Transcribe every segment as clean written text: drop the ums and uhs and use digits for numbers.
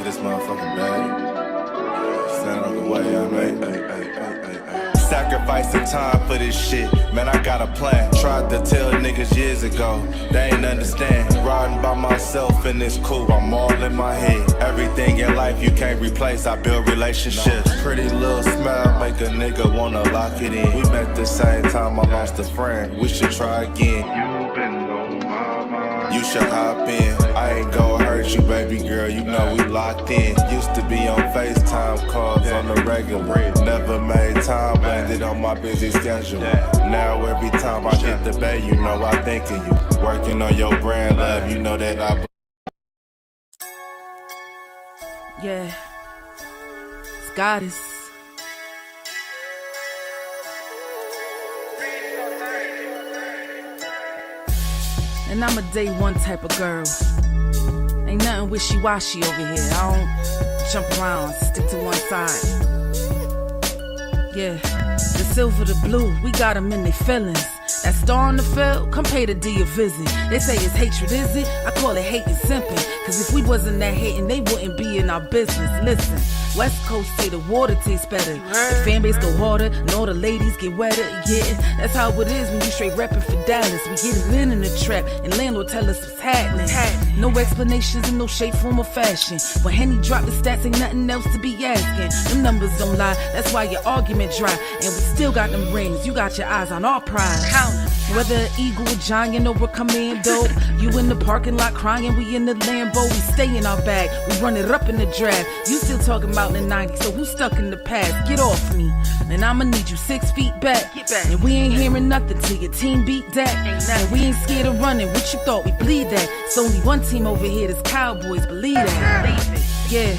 this motherfucking bag. Stand on the way, I mean. Sacrificing time for this shit, man, I got a plan. Tried to tell niggas years ago, they ain't understand. Riding by myself and it's cool, I'm all in my head. Everything in life you can't replace, I build relationships. Pretty little smile make a nigga wanna lock it in. We met the same time I lost a friend, we should try again. You been on my mind, you should hop in. I ain't gon' hurt you, baby girl, you know we locked in. Used to be on FaceTime calls on the regular. Never made time, landed on my busy schedule. Now every time I hit the bay, you know I think of you. Working on your brand, love, you know that I... Yeah, it's goddess. And I'm a day one type of girl. Ain't nothing wishy-washy over here. I don't jump around, stick to one side. Yeah, the silver, the blue, we got them in their feelings. That star on the field, come pay the D a visit. They say it's hatred, is it? I call it hate and simping. Cause if we wasn't that hating, they wouldn't be in our business. Listen, West Coast say the water tastes better. The fan base go harder, and all the ladies get wetter. Yeah, that's how it is when you straight reppin' for Dallas. We get it in the trap, and landlord tell us what's happening. No explanations in no shape, form, or fashion. When Henny drop the stats, ain't nothing else to be asking. Them numbers don't lie, that's why your argument dry. And we still got them rings, you got your eyes on our prize. Whether an eagle, a giant, or a commando, you in the parking lot crying, we in the Lambo. We stay in our bag, we run it up in the draft. You still talking about the 90s, so who's stuck in the past? Get off me, and I'ma need you 6 feet back. And we ain't hearing nothing till your team beat that. And we ain't scared of running, what you thought we bleed that? It's only one team over here, that's Cowboys, believe that. Yeah,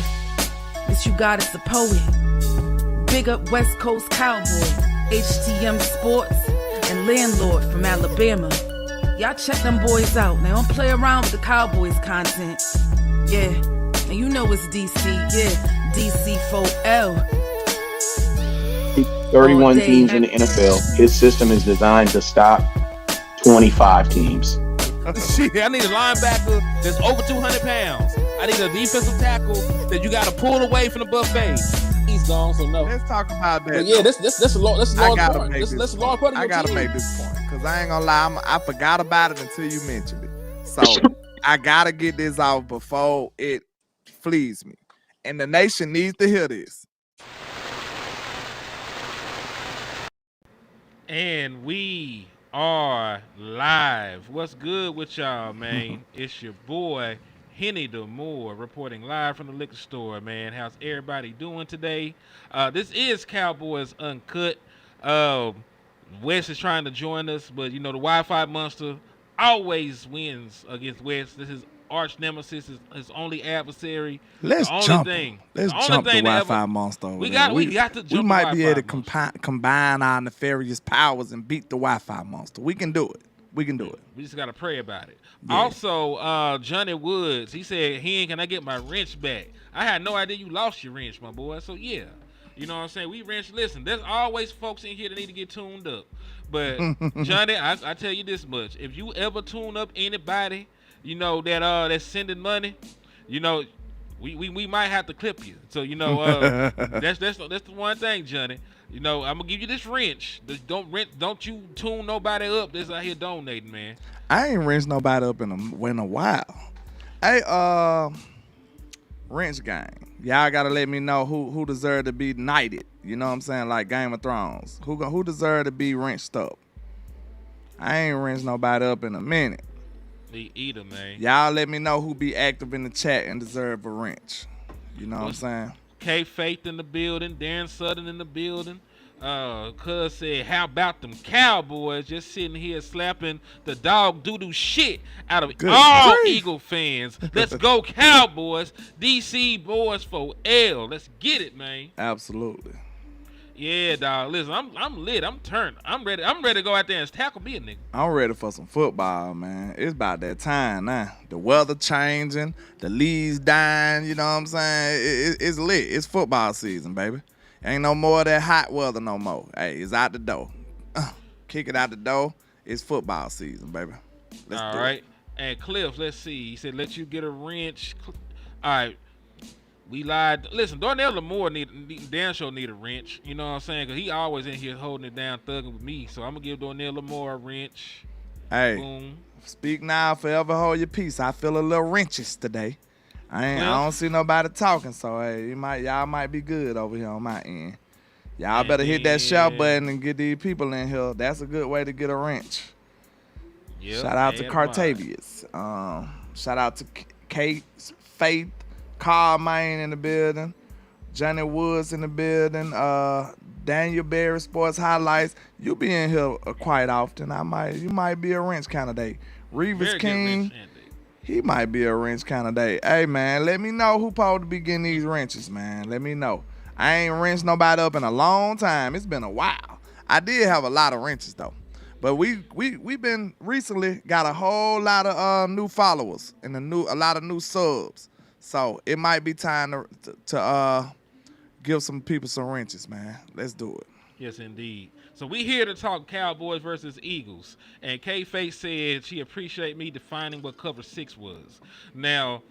this you got is the poet. Big up West Coast Cowboy, HTM Sports, and Landlord from Alabama. Y'all check them boys out. They don't play around with the Cowboys content. Yeah, and you know it's DC. Yeah, DC4L. 31 teams in the NFL. His system is designed to stop 25 teams. Shit, I need a linebacker that's over 200 pounds. I need a defensive tackle that you got to pull away from the buffet. He's gone, so no. Let's talk about that. But yeah, that's a long part. That's a long part of your I gotta team. make this point because I ain't gonna lie, I forgot about it until you mentioned it. So I gotta get this off before it flees me, and the nation needs to hear this. And we are live. What's good with y'all, man? It's your boy Henny DeMoore reporting live from the liquor store, man. How's everybody doing today? This is Cowboys Uncut. Wes is trying to join us, but you know the Wi-Fi monster always wins against Wes. This is arch nemesis, his only adversary. Let's jump the Wi-Fi monster. We got to jump. We might be able to combine our nefarious powers and beat the Wi-Fi monster. We can do it. We just got to pray about it. Yeah. Also, Johnny Woods, he said, can I get my wrench back? I had no idea you lost your wrench, my boy. So, yeah. You know what I'm saying? We wrench. Listen, there's always folks in here that need to get tuned up. But, Johnny, I tell you this much. If you ever tune up anybody, you know, that's sending money, you know, we might have to clip you. So, you know, that's the one thing, Johnny. You know, I'm gonna give you this wrench. Don't you tune nobody up that's out here donating, man. I ain't wrenched nobody up in a while. Hey, wrench gang. Y'all gotta let me know who deserve to be knighted. You know what I'm saying? Like Game of Thrones. Who deserve to be wrenched up? I ain't wrenched nobody up in a minute. Me either, man. Y'all let me know who be active in the chat and deserve a wrench. You know what I'm saying? K Faith in the building, Darren Sutton in the building. Cuz said, how about them Cowboys just sitting here slapping the dog doo-doo shit out of all Eagle fans. Let's go Cowboys. DC boys for L. Let's get it, man. Absolutely. Yeah, dog. Listen, I'm lit. I'm turned. I'm ready to go out there and tackle me a nigga. I'm ready for some football, man. It's about that time now. The weather changing, the leaves dying, you know what I'm saying? It's lit. It's football season, baby. Ain't no more of that hot weather no more. Hey, it's out the door. Kick it out the door. It's football season, baby. Let's do it. And Cliff, let's see. He said, let you get a wrench. All right. We lied. Listen, Darnell Lamore damn sure need a wrench. You know what I'm saying? Because he always in here holding it down, thugging with me. So I'm going to give Darnell Lamore a wrench. Hey, Boom. speak now, forever hold your peace. I feel a little wrenches today. I don't see nobody talking, so hey, y'all might be good over here on my end. Y'all better hit that share button and get these people in here. That's a good way to get a wrench. Yep, shout out to Cartavius. Shout out to Kate, Faith, Carl Main in the building, Johnny Woods in the building, Daniel Berry Sports Highlights. You be in here quite often. You might be a wrench candidate. Reeves King, he might be a wrench candidate. Hey man, let me know who supposed to be getting these wrenches, man. Let me know. I ain't wrenched nobody up in a long time. It's been a while. I did have a lot of wrenches though. But we been recently got a whole lot of new followers and a lot of new subs. So it might be time to give some people some wrenches, man. Let's do it. Yes, indeed. So we here to talk Cowboys versus Eagles. And K-Face said she appreciate me defining what cover 6 was. Now,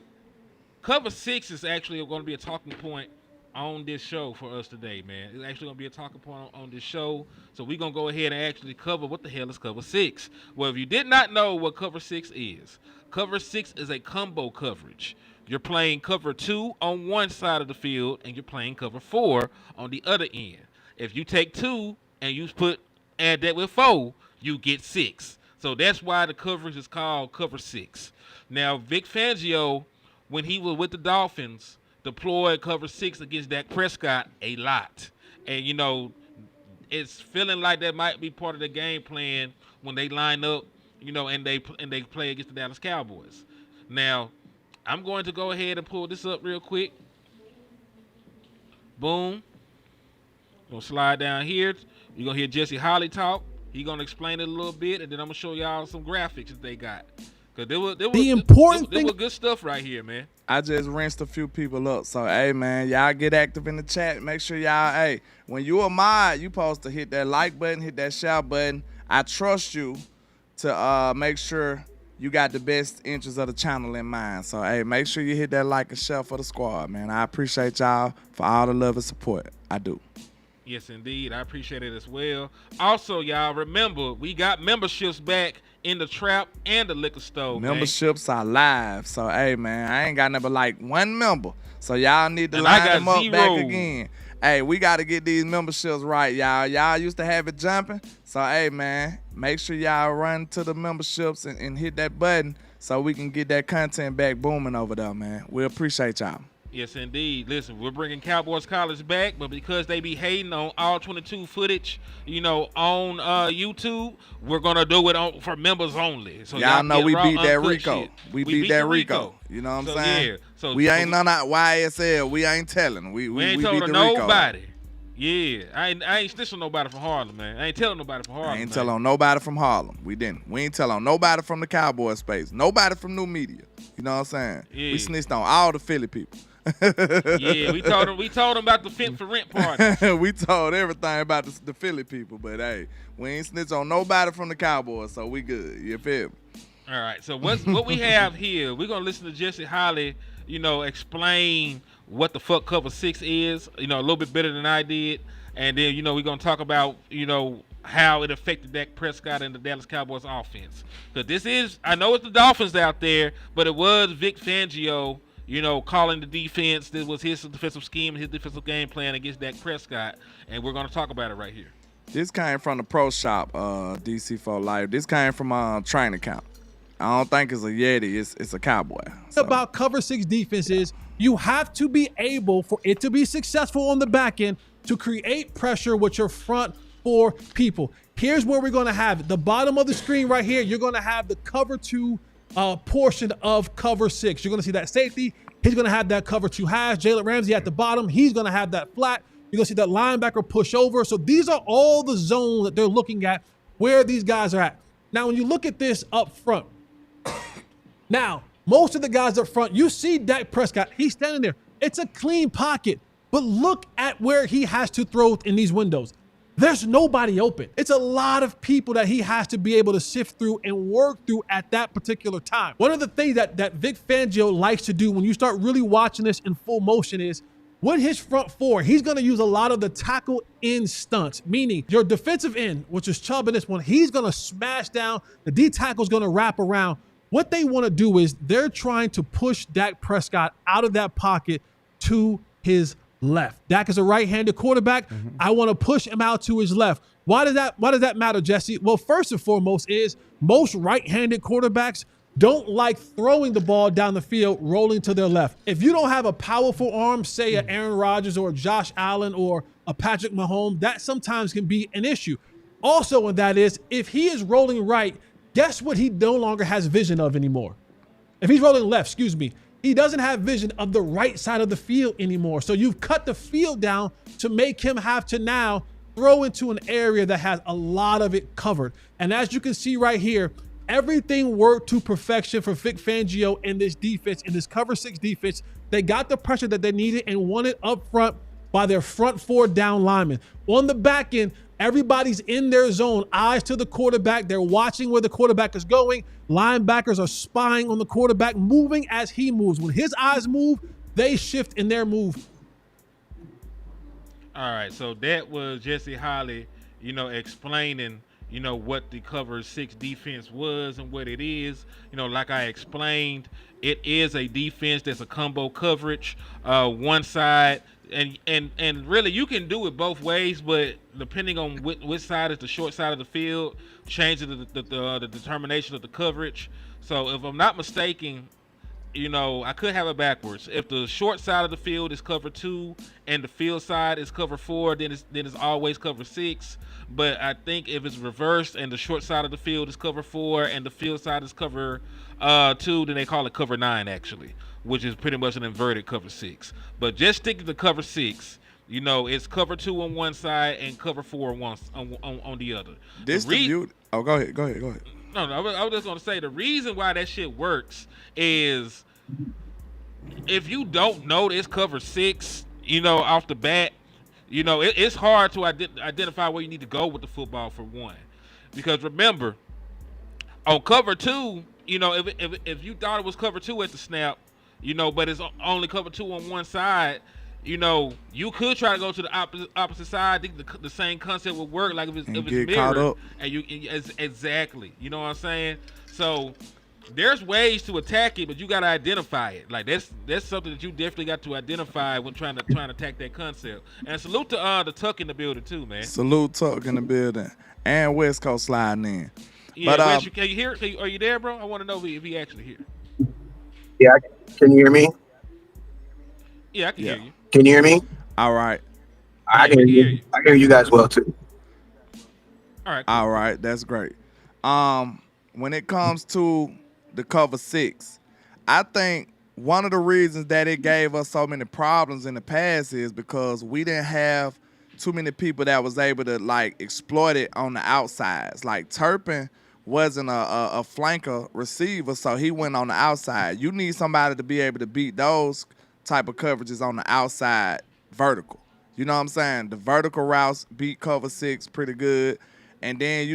cover 6 is actually going to be a talking point on this show for us today, man. It's actually going to be a talking point on this show. So we're going to go ahead and actually cover what the hell is cover 6. Well, if you did not know what cover 6 is, cover 6 is a combo coverage. You're playing cover 2 on one side of the field, and you're playing cover 4 on the other end. If you take 2 and you add that with 4, you get 6. So that's why the coverage is called cover 6. Now, Vic Fangio, when he was with the Dolphins, deployed cover 6 against Dak Prescott a lot. And, you know, it's feeling like that might be part of the game plan when they line up, you know, and they play against the Dallas Cowboys. Now, I'm going to go ahead and pull this up real quick. Boom. Gonna slide down here. You're gonna hear Jesse Holly talk. He's gonna explain it a little bit, and then I'm gonna show y'all some graphics that they got. Cause there was good stuff right here, man. I just rinsed a few people up. So hey man, y'all get active in the chat. Make sure y'all, when you a mod, you supposed to hit that like button, hit that share button. I trust you to make sure you got the best interests of the channel in mind. So hey, make sure you hit that like and share for the squad, man. I appreciate y'all for all the love and support. I do. Yes, indeed. I appreciate it as well. Also, y'all, remember, we got memberships back in the trap and the liquor store. Memberships are live. So, hey, man, I ain't got nothing but like one member. So, y'all need to line them up back again. Hey, we got to get these memberships right, y'all. Y'all used to have it jumping. So, hey, man, make sure y'all run to the memberships and hit that button so we can get that content back booming over there, man. We appreciate y'all. Yes, indeed. Listen, we're bringing Cowboys College back, but because they be hating on all 22 footage, you know, on YouTube, we're going to do it for members only. So y'all know we beat that Rico. Shit. We beat that Rico. You know what I'm saying? Yeah. So we ain't none of YSL. We ain't telling. We ain't beat told the nobody. Rico. Yeah. I ain't snitching nobody from Harlem, man. I ain't telling nobody from Harlem. I ain't telling nobody from Harlem. We didn't. We ain't telling nobody from the Cowboy space. Nobody from New Media. You know what I'm saying? Yeah. We snitched on all the Philly people. Yeah, we told them about the Fit for Rent party. We told everything about the Philly people, but hey, we ain't snitch on nobody from the Cowboys, so we good. You feel me? All right, so what we have here, we're gonna listen to Jesse Holly, you know, explain what the fuck cover 6 is, you know, a little bit better than I did, and then, you know, we're gonna talk about, you know, how it affected Dak Prescott and the Dallas Cowboys offense. Because I know it's the Dolphins out there, but it was Vic Fangio, you know, calling the defense. This was his defensive scheme and his defensive game plan against Dak Prescott, and we're going to talk about it right here. This came from the Pro Shop, DC4 Live. This came from training camp. I don't think it's a Yeti. It's a Cowboy. So. About cover 6 defenses, you have to be able, for it to be successful on the back end, to create pressure with your front 4 people. Here's where we're going to have it. The bottom of the screen right here, you're going to have the cover 2 portion of cover 6. You're going to see that safety. He's going to have that cover 2 hash. Jalen Ramsey at the bottom. He's going to have that flat. You're going to see that linebacker push over. So these are all the zones that they're looking at where these guys are at. Now, when you look at this up front, now, most of the guys up front, you see Dak Prescott. He's standing there. It's a clean pocket. But look at where he has to throw in these windows. there's nobody open. It's a lot of people that he has to be able to sift through and work through at that particular time. One of the things that Vic Fangio likes to do when you start really watching this in full motion is with his front four, he's going to use a lot of the tackle in stunts, meaning your defensive end, which is Chubb in this one, he's going to smash down. The D tackle's going to wrap around. What they want to do is they're trying to push Dak Prescott out of that pocket to his left. Dak is a right-handed quarterback. I want to push him out to his left. Why does that matter, Jesse? Well, first and foremost is most right-handed quarterbacks don't like throwing the ball down the field, rolling to their left. If you don't have a powerful arm, say a Aaron Rodgers or a Josh Allen or a Patrick Mahomes, that sometimes can be an issue. Also, and that is, if he is rolling right, guess what he no longer has vision of anymore? If he's rolling left, he doesn't have vision of the right side of the field anymore. So you've cut the field down to make him have to now throw into an area that has a lot of it covered. And as you can see right here, everything worked to perfection for Vic Fangio in this defense, in this cover 6 defense. They got the pressure that they needed and wanted up front by their front 4 down linemen. On the back end, everybody's in their zone, eyes to the quarterback. They're watching where the quarterback is going. Linebackers are spying on the quarterback, moving as he moves. When his eyes move, they shift in their move. All right, so that was Jesse Holly, explaining, what the cover 6 defense was and what it is. Like I explained, it is a defense that's a combo coverage. One side, and really you can do it both ways, but depending on which side is the short side of the field, changes the determination of the coverage. So if I'm not mistaken, I could have it backwards. If the short side of the field is cover 2 and the field side is cover 4, then it's always cover 6. But I think if it's reversed and the short side of the field is cover 4 and the field side is cover 2, then they call it cover 9 actually, which is pretty much an inverted cover 6. But just stick to the cover 6. It's cover 2 on one side and cover 4 on the other. Oh, go ahead. No, I was just going to say the reason why that shit works is if you don't know this cover 6, off the bat, it's hard to identify where you need to go with the football for one. Because remember, on cover 2, if you thought it was cover 2 at the snap, but it's only cover 2 on one side, you could try to go to the opposite side. I think the same concept would work, like if it's mirrored, and exactly. You know what I'm saying? So there's ways to attack it, but you got to identify it. Like that's something that you definitely got to identify when trying to attack that concept. And salute to the Tuck in the building too, man. Salute Tuck in the building and West Coast sliding in. Yeah, Wes, can you hear? Are you there, bro? I want to know if he actually here. Yeah, can you hear me? Yeah, I can hear you. Can you hear me? All right. I can hear you. I can hear you guys well too. All right. Cool. All right, that's great. When it comes to the cover 6, I think one of the reasons that it gave us so many problems in the past is because we didn't have too many people that was able to exploit it on the outsides. Like Turpin wasn't a flanker receiver, so he went on the outside. You need somebody to be able to beat those type of coverages on the outside vertical. You know what I'm saying? The vertical routes beat cover 6 pretty good. And then,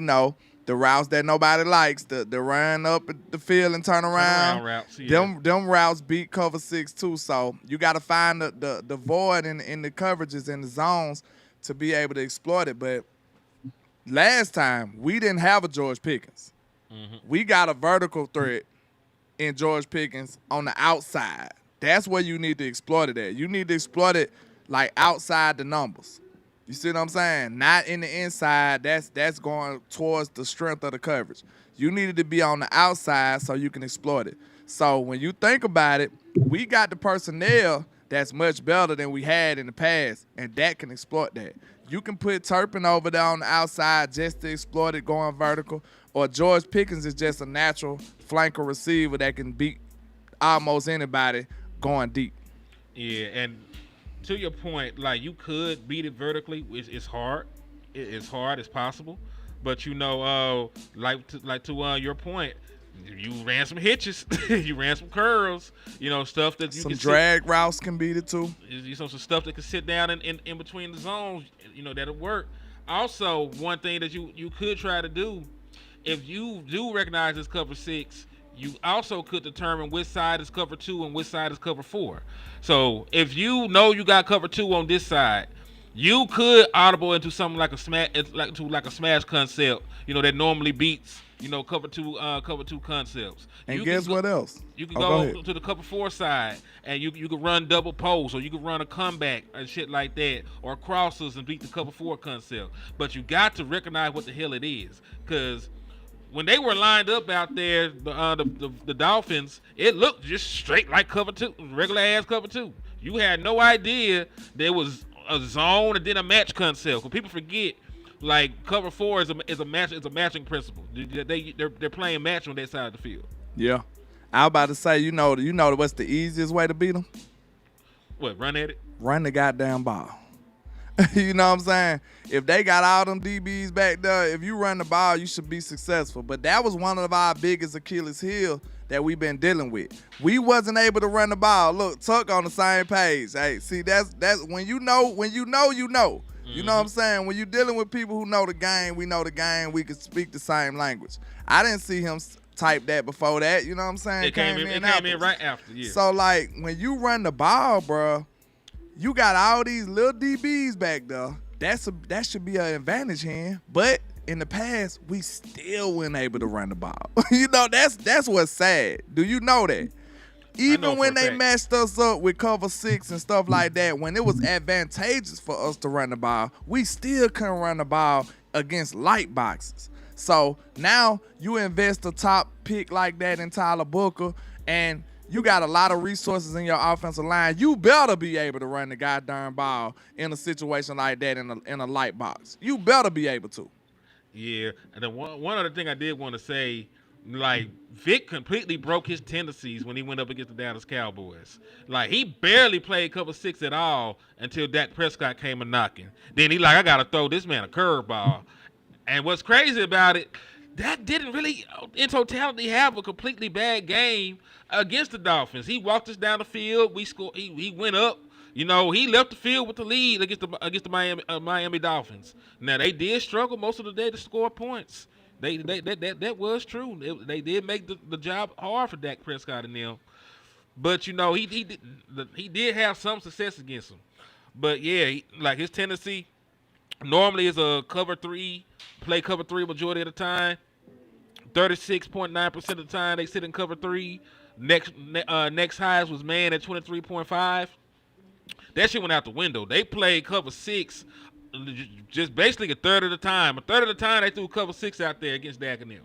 the routes that nobody likes, the run up the field and turn around routes, yeah. Them routes beat cover 6 too. So you got to find the void in the coverages and the zones to be able to exploit it. But last time, we didn't have a George Pickens. Mm-hmm. We got a vertical threat in George Pickens on the outside. That's where you need to exploit it at. You need to exploit it outside the numbers. You see what I'm saying? Not in the inside. That's going towards the strength of the coverage. You needed to be on the outside so you can exploit it. So when you think about it, we got the personnel that's much better than we had in the past, and that can exploit that. You can put Turpin over there on the outside just to exploit it going vertical, or George Pickens is just a natural flanker receiver that can beat almost anybody going deep. Yeah, and to your point, you could beat it vertically. It's hard. It's hard. It's possible. But to your point, you ran some hitches. You ran some curls. Stuff that you some can drag routes can beat it too. Some stuff that can sit down in between the zones. That'll work. Also, one thing that you could try to do, if you do recognize this cover 6, you also could determine which side is cover 2 and which side is cover 4. So if you know you got cover 2 on this side, you could audible into something like a smash, like a smash concept, that normally beats, cover 2 concepts. And You guess can go- what else? You can Go go ahead. to the cover 4 side, and you can run double posts, or you can run a comeback and shit like that, or crosses and beat the cover 4 concept. But you got to recognize what the hell it is, because when they were lined up out there, the Dolphins, it looked just straight like cover 2, regular ass cover 2. You had no idea there was a zone and then a match concept. Because people forget, like cover 4 is a matching principle. They're playing match on that side of the field. Yeah. I was about to say, what's the easiest way to beat them? What, run at it? Run the goddamn ball. You know what I'm saying? If they got all them DBs back there, if you run the ball, you should be successful. But that was one of our biggest Achilles heel that we've been dealing with. We wasn't able to run the ball. Look, Tuck on the same page. Hey, see, that's when you know. You know what I'm saying? When you're dealing with people who know the game, we know the game, we can speak the same language. I didn't see him type that before that, you know what I'm saying? It came in right after, yeah. So, like, when you run the ball, bro, you got all these little DBs back there. That should be an advantage here. But in the past, we still weren't able to run the ball. That's what's sad. Do you know that? Even when they matched us up with cover 6 and stuff like that, when it was advantageous for us to run the ball, we still couldn't run the ball against light boxes. So now you invest a top pick like that in Tyler Booker, and you got a lot of resources in your offensive line. You better be able to run the goddamn ball in a situation like that in a light box. You better be able to. Yeah, and then one other thing I did want to say, like, Vic completely broke his tendencies when he went up against the Dallas Cowboys. Like, he barely played cover 6 at all until Dak Prescott came a knocking. Then he like, I got to throw this man a curveball. And what's crazy about it, Dak didn't really, in totality, have a completely bad game against the Dolphins. He walked us down the field. We scored. He went up. He left the field with the lead against the Miami Dolphins. Now, they did struggle most of the day to score points. That was true. They did make the job hard for Dak Prescott and them. But he did have some success against them. But yeah, like his tendency normally is a play cover 3 majority of the time. 36.9% of the time they sit in cover 3. Next highest was man at 23.5. That shit went out the window. They played cover 6 just basically a third of the time. A third of the time they threw cover 6 out there against Dak and them.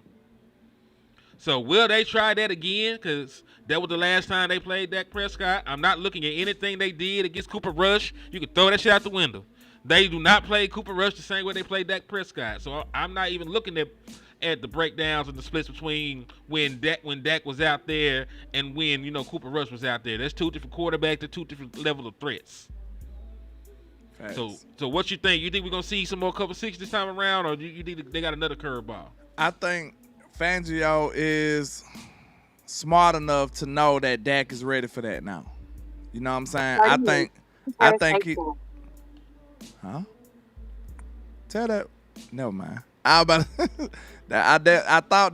So will they try that again? Because that was the last time they played Dak Prescott. I'm not looking at anything they did against Cooper Rush. You can throw that shit out the window. They do not play Cooper Rush the same way they play Dak Prescott. So I'm not even looking at the breakdowns and the splits between when Dak was out there and when Cooper Rush was out there. That's two different quarterbacks, to two different levels of threats. Facts. So what you think? You think we're gonna see some more cover 6 this time around, or you think they got another curveball? I think Fangio is smart enough to know that Dak is ready for that now. You know what I'm saying? I think he. Huh? Tell that. Never mind. I thought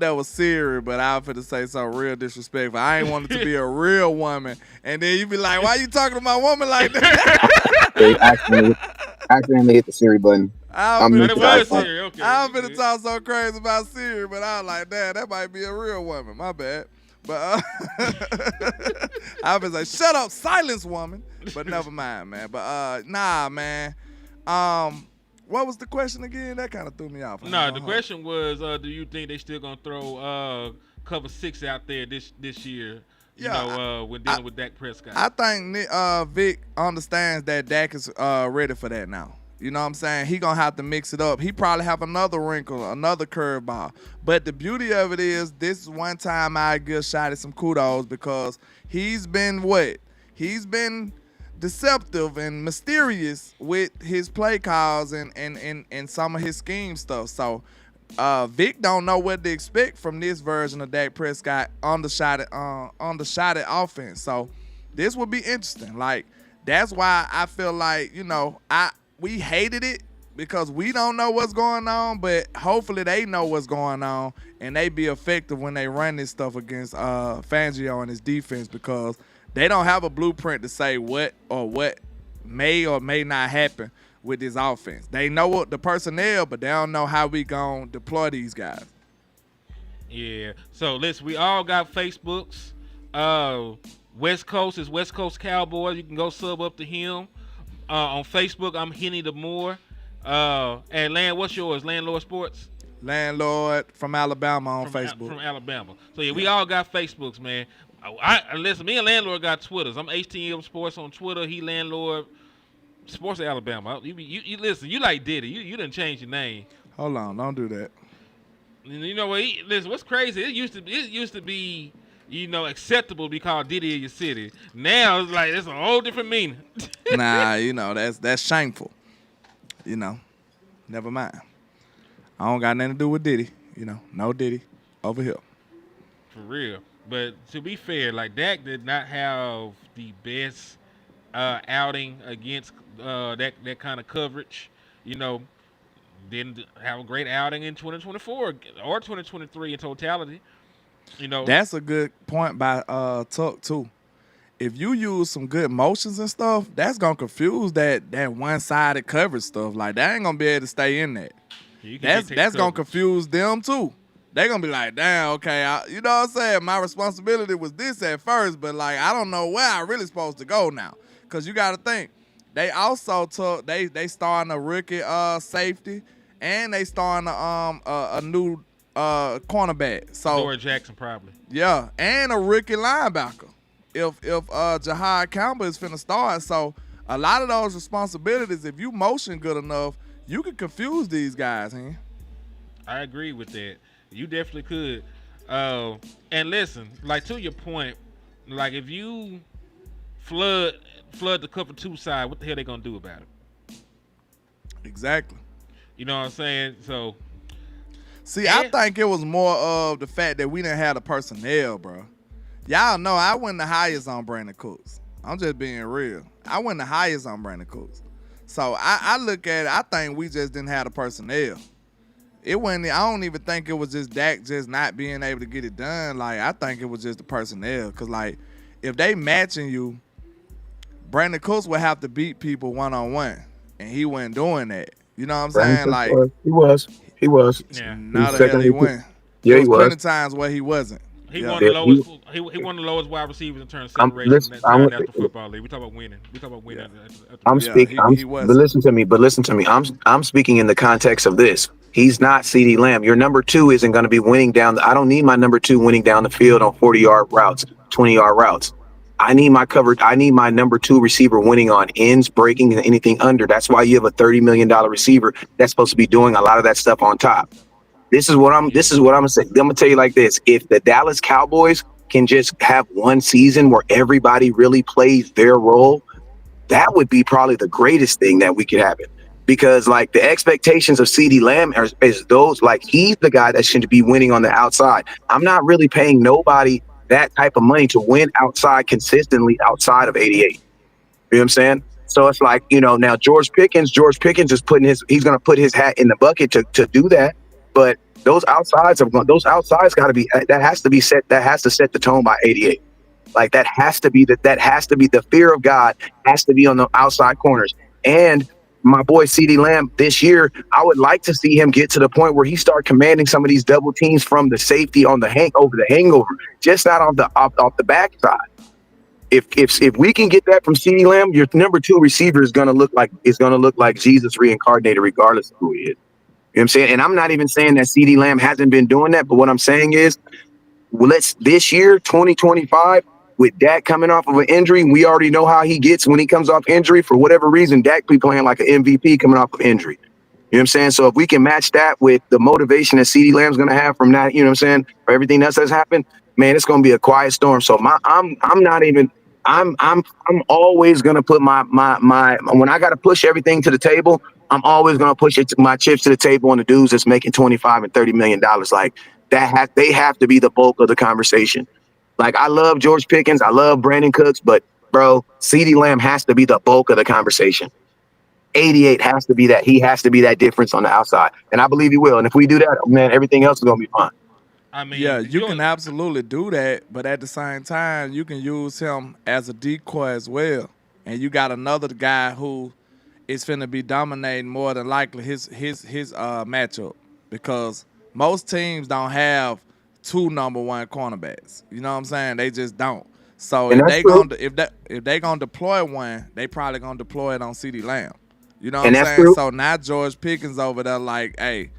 that was Siri, but I was finna say something real disrespectful. I ain't want it to be a real woman, and then you be like, "Why you talking to my woman like that?" They accidentally hit the Siri button. I'm finna talk so crazy about Siri, but I was like, "Damn, that might be a real woman." My bad. But I was like, "Shut up, silence, woman." But never mind, man. But nah, man. What was the question again? That kind of threw me off. The question was, do you think they still gonna throw cover 6 out there this year? When dealing with Dak Prescott. I think Vic understands that Dak is ready for that now. You know what I'm saying? He gonna have to mix it up. He probably have another wrinkle, another curveball. But the beauty of it is, this is one time I give Shotty some kudos because he's been what? He's been deceptive and mysterious with his play calls and some of his scheme stuff. So Vic don't know what to expect from this version of Dak Prescott on the shotted offense. So this would be interesting. Like, that's why I feel like we hated it because we don't know what's going on, but hopefully they know what's going on and they be effective when they run this stuff against Fangio and his defense, because they don't have a blueprint to say what may or may not happen with this offense. They know what the personnel, but they don't know how we gonna deploy these guys. Yeah. So listen, we all got Facebooks. West Coast is West Coast Cowboys. You can go sub up to him. On Facebook, I'm Henny the Moore. And Land, what's yours? Landlord Sports? Landlord from Alabama on Facebook. From Alabama. So yeah, we all got Facebooks, man. Listen, me and Landlord got Twitters. I'm HTM Sports on Twitter. He Landlord Sports of Alabama. You listen, you like Diddy. You didn't change your name. Hold on, don't do that. You know what? Listen, what's crazy? It used to be, acceptable to be called Diddy of your city. Now it's like it's a whole different meaning. Nah, that's shameful. Never mind. I don't got nothing to do with Diddy. No Diddy over here. For real. But to be fair, like Dak did not have the best outing against that kind of coverage. Didn't have a great outing in 2024 or 2023 in totality. That's a good point by Tuck too. If you use some good motions and stuff, that's gonna confuse that one-sided coverage stuff. Like that ain't gonna be able to stay in that. That's gonna confuse them too. They gonna be like, damn, okay, you know what I'm saying? My responsibility was this at first, but like I don't know where I really supposed to go now. Cause you gotta think, they also took they starting a rookie safety, and they starting a new cornerback. So Dora Jackson probably. Yeah, and a rookie linebacker. If Jahad Campbell is finna start, so a lot of those responsibilities, if you motion good enough, you can confuse these guys, huh? I agree with that. You definitely could. And listen, like to your point, like if you flood the cover 2 side, what the hell they gonna do about it? Exactly. You know what I'm saying? So, see, I think it was more of the fact that we didn't have the personnel, bro. Y'all know I wasn't the highest on Brandon Cooks. I'm just being real. I wasn't the highest on Brandon Cooks. So I look at it, I think we just didn't have the personnel. It wasn't. I don't even think it was just Dak just not being able to get it done. Like I think it was just the personnel. Cause like if they matching you, Brandon Cooks would have to beat people 1-on-1, and he wasn't doing that. You know what I'm saying? Like he was. Yeah. Now the hell he went. Yeah, he was. Plenty times where he wasn't. He won the lowest. He won the lowest wide receivers in terms of separation in that National Football League. We talk about winning. I'm speaking. But listen to me. I'm speaking in the context of this. He's not CeeDee Lamb. Your number 2 isn't going to be winning down. I don't need my number 2 winning down the field on 40-yard routes, 20-yard routes. I need my number 2 receiver winning on ends, breaking, and anything under. That's why you have a $30 million receiver that's supposed to be doing a lot of that stuff on top. This is what I'm gonna say. I'm gonna tell you like this: if the Dallas Cowboys can just have one season where everybody really plays their role, that would be probably the greatest thing that we could happen. Because like the expectations of CeeDee Lamb is those, like he's the guy that should be winning on the outside. I'm not really paying nobody that type of money to win outside consistently outside of 88. You know what I'm saying? So it's like, now George Pickens is he's going to put his hat in the bucket to do that. But those outsides got to be, that has to set the tone by 88. Like that has to be the fear of God has to be on the outside corners. And my boy CeeDee Lamb this year, I would like to see him get to the point where he start commanding some of these double teams from the safety on the hangover, just not off the backside. If we can get that from CeeDee Lamb, your number 2 receiver is gonna look like Jesus reincarnated, regardless of who he is. You know what I'm saying? And I'm not even saying that CeeDee Lamb hasn't been doing that, but what I'm saying is, this year, 2025. With Dak coming off of an injury, we already know how he gets when he comes off injury. For whatever reason, Dak be playing like an MVP coming off of injury. You know what I'm saying? So if we can match that with the motivation that CeeDee Lamb's going to have from that, you know what I'm saying, for everything else that's happened, man, it's going to be a quiet storm. So I'm always going to put my when I got to push everything to the table, I'm always going to push my chips to the table on the dudes that's making $25 and $30 million. Like they have to be the bulk of the conversation. Like, I love George Pickens. I love Brandon Cooks. But, bro, CeeDee Lamb has to be the bulk of the conversation. 88 has to be that. He has to be that difference on the outside. And I believe he will. And if we do that, man, everything else is going to be fine. I mean, Yeah, you can absolutely do that, but at the same time, you can use him as a decoy as well. And you got another guy who is finna be dominating more than likely his matchup, because most teams don't have 2 number 1 cornerbacks. You know what I'm saying? They just don't. So And if they gonna deploy one, they probably gonna deploy it on CeeDee Lamb. You know what And I'm that's saying? true. So now George Pickens over there like, hey,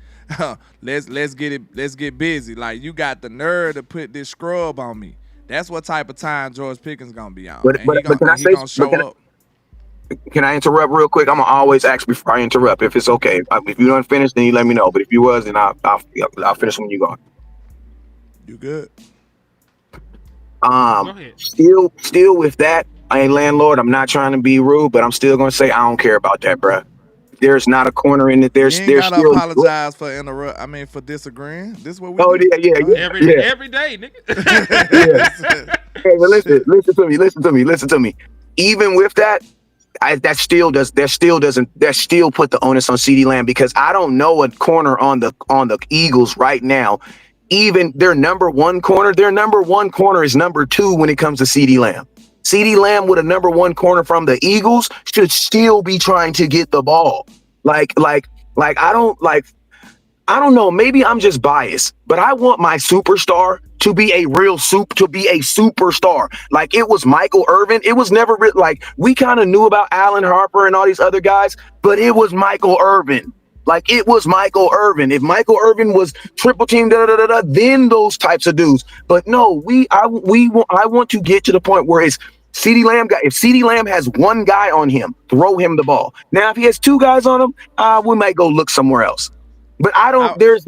let's get busy. Like, you got the nerve to put this scrub on me. That's what type of time George Pickens gonna be on. But He gonna show up. Can I interrupt real quick? I'm gonna always ask before I interrupt if it's okay. If you don't finish, then you let me know. But if you was, then I'll finish when you go. You good? Go ahead. Still with that, I ain't landlord. I'm not trying to be rude, but I'm still gonna say I don't care about that, bruh. There's not a corner in it. You ain't gotta apologize for disagreeing. This is what we Oh do. yeah. Every day, nigga. Yeah. Hey, but listen to me. Even with that, that still put the onus on CeeDee Lamb, because I don't know a corner on the Eagles right now. Even their number 1 corner is number 2 when it comes to CeeDee Lamb. CeeDee Lamb with a number 1 corner from the Eagles should still be trying to get the ball. I don't know. Maybe I'm just biased, but I want my superstar to be a superstar. Like it was Michael Irvin. It was never like we kind of knew about Allen Harper and all these other guys, but it was Michael Irvin. Like it was Michael Irvin. If Michael Irvin was triple team, then those types of dudes. But no, I want to get to the point where it's CeeDee Lamb guy. If CeeDee Lamb has 1 guy on him, throw him the ball. Now, if he has 2 guys on him, we might go look somewhere else. But there's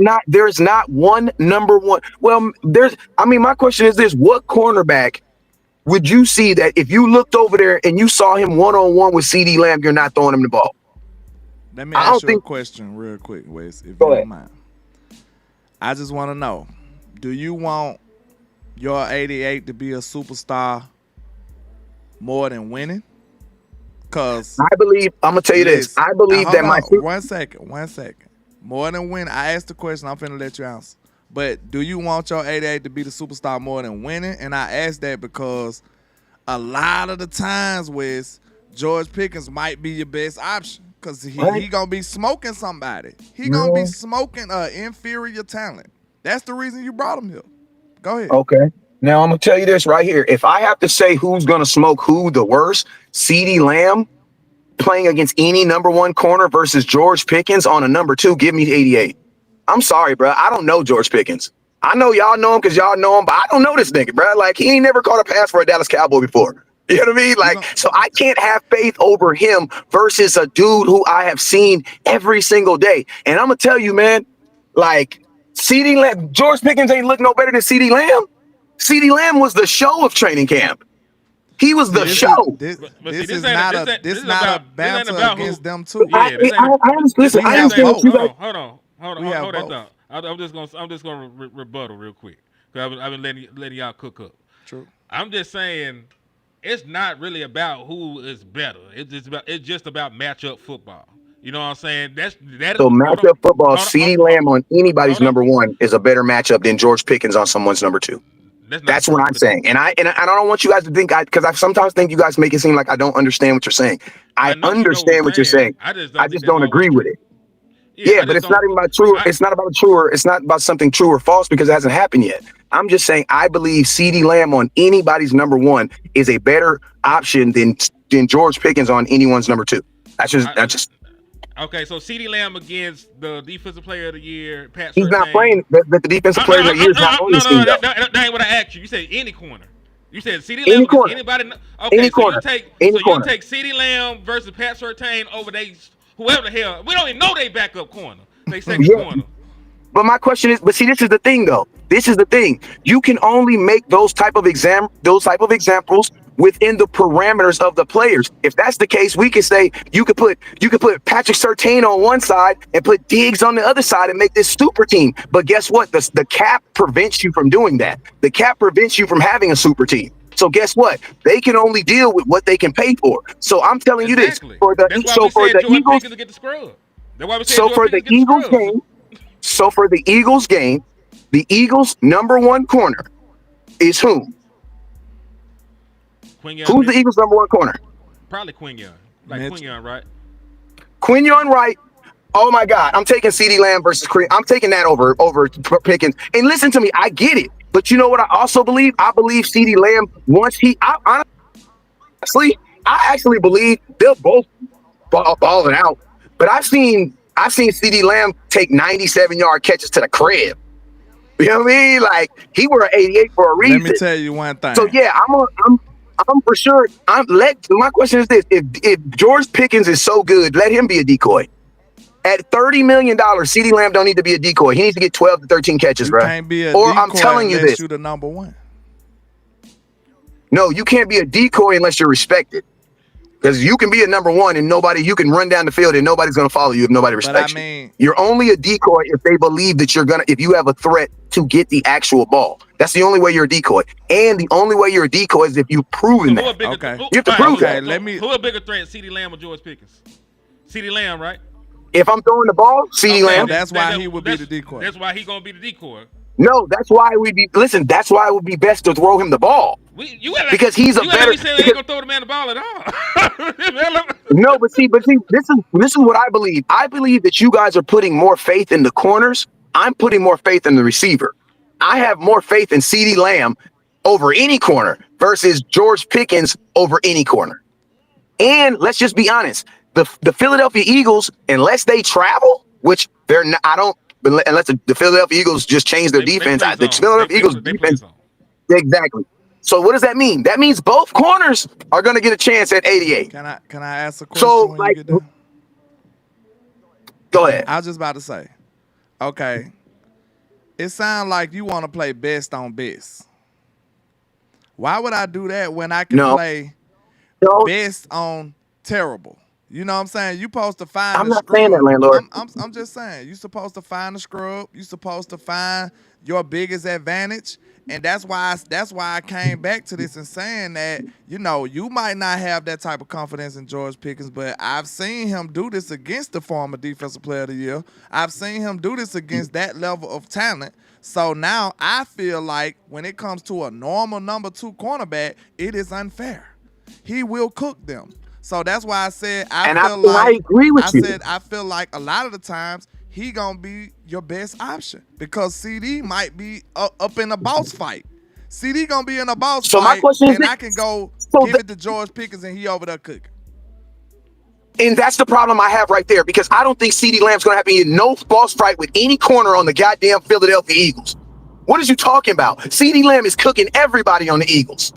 not one number 1. Well, my question is this: what cornerback would you see that if you looked over there and you saw him 1-on-1 with CeeDee Lamb, you're not throwing him the ball? Let me ask you a question real quick, Wes, if you don't mind. I just want to know, do you want your 88 to be a superstar more than winning? Because I'm gonna tell you this. I believe that my one second. More than winning. I asked the question. I'm finna let you answer. But do you want your 88 to be the superstar more than winning? And I asked that because a lot of the times, Wes, George Pickens might be your best option. Because he going to be smoking somebody. He going to be smoking inferior talent. That's the reason you brought him here. Go ahead. Okay. Now, I'm going to tell you this right here. If I have to say who's going to smoke who the worst, CeeDee Lamb playing against any number 1 corner versus George Pickens on a number 2, give me the 88. I'm sorry, bro. I don't know George Pickens. I know y'all know him because y'all know him, but I don't know this nigga, bro. Like, he ain't never caught a pass for a Dallas Cowboy before. You know what I mean? Like, so I can't have faith over him versus a dude who I have seen every single day. And I'm going to tell you, man, like, CeeDee Lamb, George Pickens ain't look no better than CeeDee Lamb. CeeDee Lamb was the show of training camp. He was the show. This is not a banter against them too. Yeah, I understand what you guys. Hold that thought. I'm just gonna rebuttal real quick because I've been letting y'all cook up. True. I'm just saying it's not really about who is better. It's just about matchup football. You know what I'm saying? So matchup football, CeeDee Lamb on anybody's number 1 is a better matchup than George Pickens on someone's number 2. That's what I'm saying. And I don't want you guys to think because I sometimes think you guys make it seem like I don't understand what you're saying. I understand what you're saying. I just don't agree with it. Yeah, but it's not even about true. It's not about true. It's not about something true or false because it hasn't happened yet. I'm just saying I believe CeeDee Lamb on anybody's number 1 is a better option than George Pickens on anyone's number 2. That's just. Okay, so CeeDee Lamb against the Defensive Player of the Year, Pat Surtain. He's not playing. The Defensive Player of the Year is not on this team. That ain't what I asked you. You said any corner. You said CeeDee Lamb against anybody. Okay, any corner. You take CeeDee Lamb versus Pat Surtain over whoever the hell. We don't even know they backup corner. They second corner. But my question is, this is the thing though. This is the thing. You can only make those type of examples within the parameters of the players. If that's the case, we can say you could put Patrick Surtain on one side and put Diggs on the other side and make this super team. But guess what? The cap prevents you from doing that. The cap prevents you from having a super team. So guess what? They can only deal with what they can pay for. So I'm telling you this Exactly. for the That's why so we for said the George Eagles. Pickens to get the scrub. That's why we said So George for the Pickens get Eagles the scrub. game, so for the Eagles game, the Eagles' number one corner is who? Quinyon Who's the Mitchell. Eagles' number one corner? Probably Quinyon. Like Mitchell. Quinyon, right? Quinyon Wright. Oh my God, I'm taking CeeDee Lamb versus Quinn. I'm taking that over Pickens. And listen to me, I get it. But you know what I also believe? I believe CeeDee Lamb, honestly, I actually believe they'll both ball it out. But I've seen CeeDee Lamb take 97-yard catches to the crib. You know what I mean? Like, he wore an 88 for a reason. Let me tell you one thing. So yeah, I'm for sure. My question is this: if George Pickens is so good, let him be a decoy. At $30 million, CeeDee Lamb don't need to be a decoy. He needs to get 12 to 13 catches, you bro. can't be a Or decoy I'm telling you unless this. you're the number one. No, you can't be a decoy unless you're respected. Because you can be a number one and you can run down the field and nobody's going to follow you if nobody respects you. You're only a decoy if they believe that if you have a threat to get the actual ball. That's the only way you're a decoy. And the only way you're a decoy is if you've proven that. You have to prove that. Who a bigger threat, CeeDee Lamb or George Pickens? CeeDee Lamb, right? If I'm throwing the ball, CeeDee Lamb. That's why he would be the decoy. That's why he going to be the decoy. No, that's why it would be best to throw him the ball. Because he's a better. You said they ain't gonna throw the man the ball at all. No, but see, this is what I believe. I believe that you guys are putting more faith in the corners. I'm putting more faith in the receiver. I have more faith in CeeDee Lamb over any corner versus George Pickens over any corner. And let's just be honest, the Philadelphia Eagles, unless they travel, which they're not, unless the Philadelphia Eagles just change their defense. The Philadelphia Eagles defense. Exactly. So what does that mean? That means both corners are going to get a chance at 88. Can I ask a question So, when you get done? Go ahead. I was just about to say, okay, it sounds like you want to play best on best. Why would I do that when I can play best on terrible? You know what I'm saying? You supposed to find I'm the not scrub. saying that, landlord. I'm just saying, you supposed to find the scrub. You supposed to find your biggest advantage. And that's why I came back to this and saying that, you know, you might not have that type of confidence in George Pickens, but I've seen him do this against the former Defensive Player of the Year. I've seen him do this against that level of talent. So now I feel like when it comes to a normal number 2 cornerback, it is unfair. He will cook them. So that's why I said I agree with you. I said I feel like a lot of the times he gonna be your best option because CD might be up in a boss fight. CD gonna be in a boss fight, my question is I can go give it to George Pickens and he over there cooking. And that's the problem I have right there because I don't think CeeDee Lamb's gonna have no boss fight with any corner on the goddamn Philadelphia Eagles. What is you talking about? CeeDee Lamb is cooking everybody on the Eagles.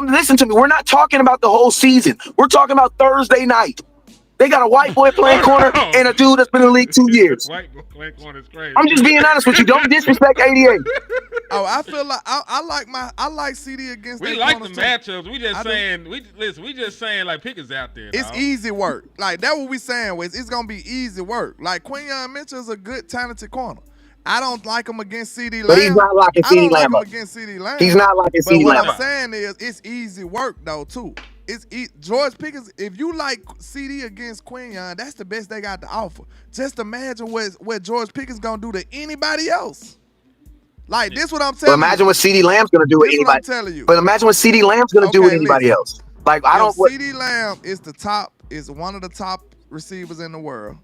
Listen to me. We're not talking about the whole season. We're talking about Thursday night. They got a white boy playing corner and a dude that's been in the league 2 years. White boy playing corner is crazy. I'm just being honest with you. Don't disrespect 88. Oh, I feel like I like CD against. We like the matchups. We just saying like Pickens out there. It's easy work. Like that's what we saying was it's gonna be easy work. Like Quinyon Mitchell is a good talented corner. I don't like him against CeeDee Lamb. But he's not like CeeDee Lamb. Against CeeDee Lamb. He's not like CeeDee Lamb. What I'm saying is it's easy work though too. George Pickens. If you like CD against Quinyon, that's the best they got to offer. Just imagine what George Pickens gonna do to anybody else. Like this, what I'm telling you. But imagine what CeeDee Lamb's gonna do with anybody. I'm telling you. But imagine what CeeDee Lamb's gonna do with anybody else. Like CeeDee Lamb is one of the top receivers in the world.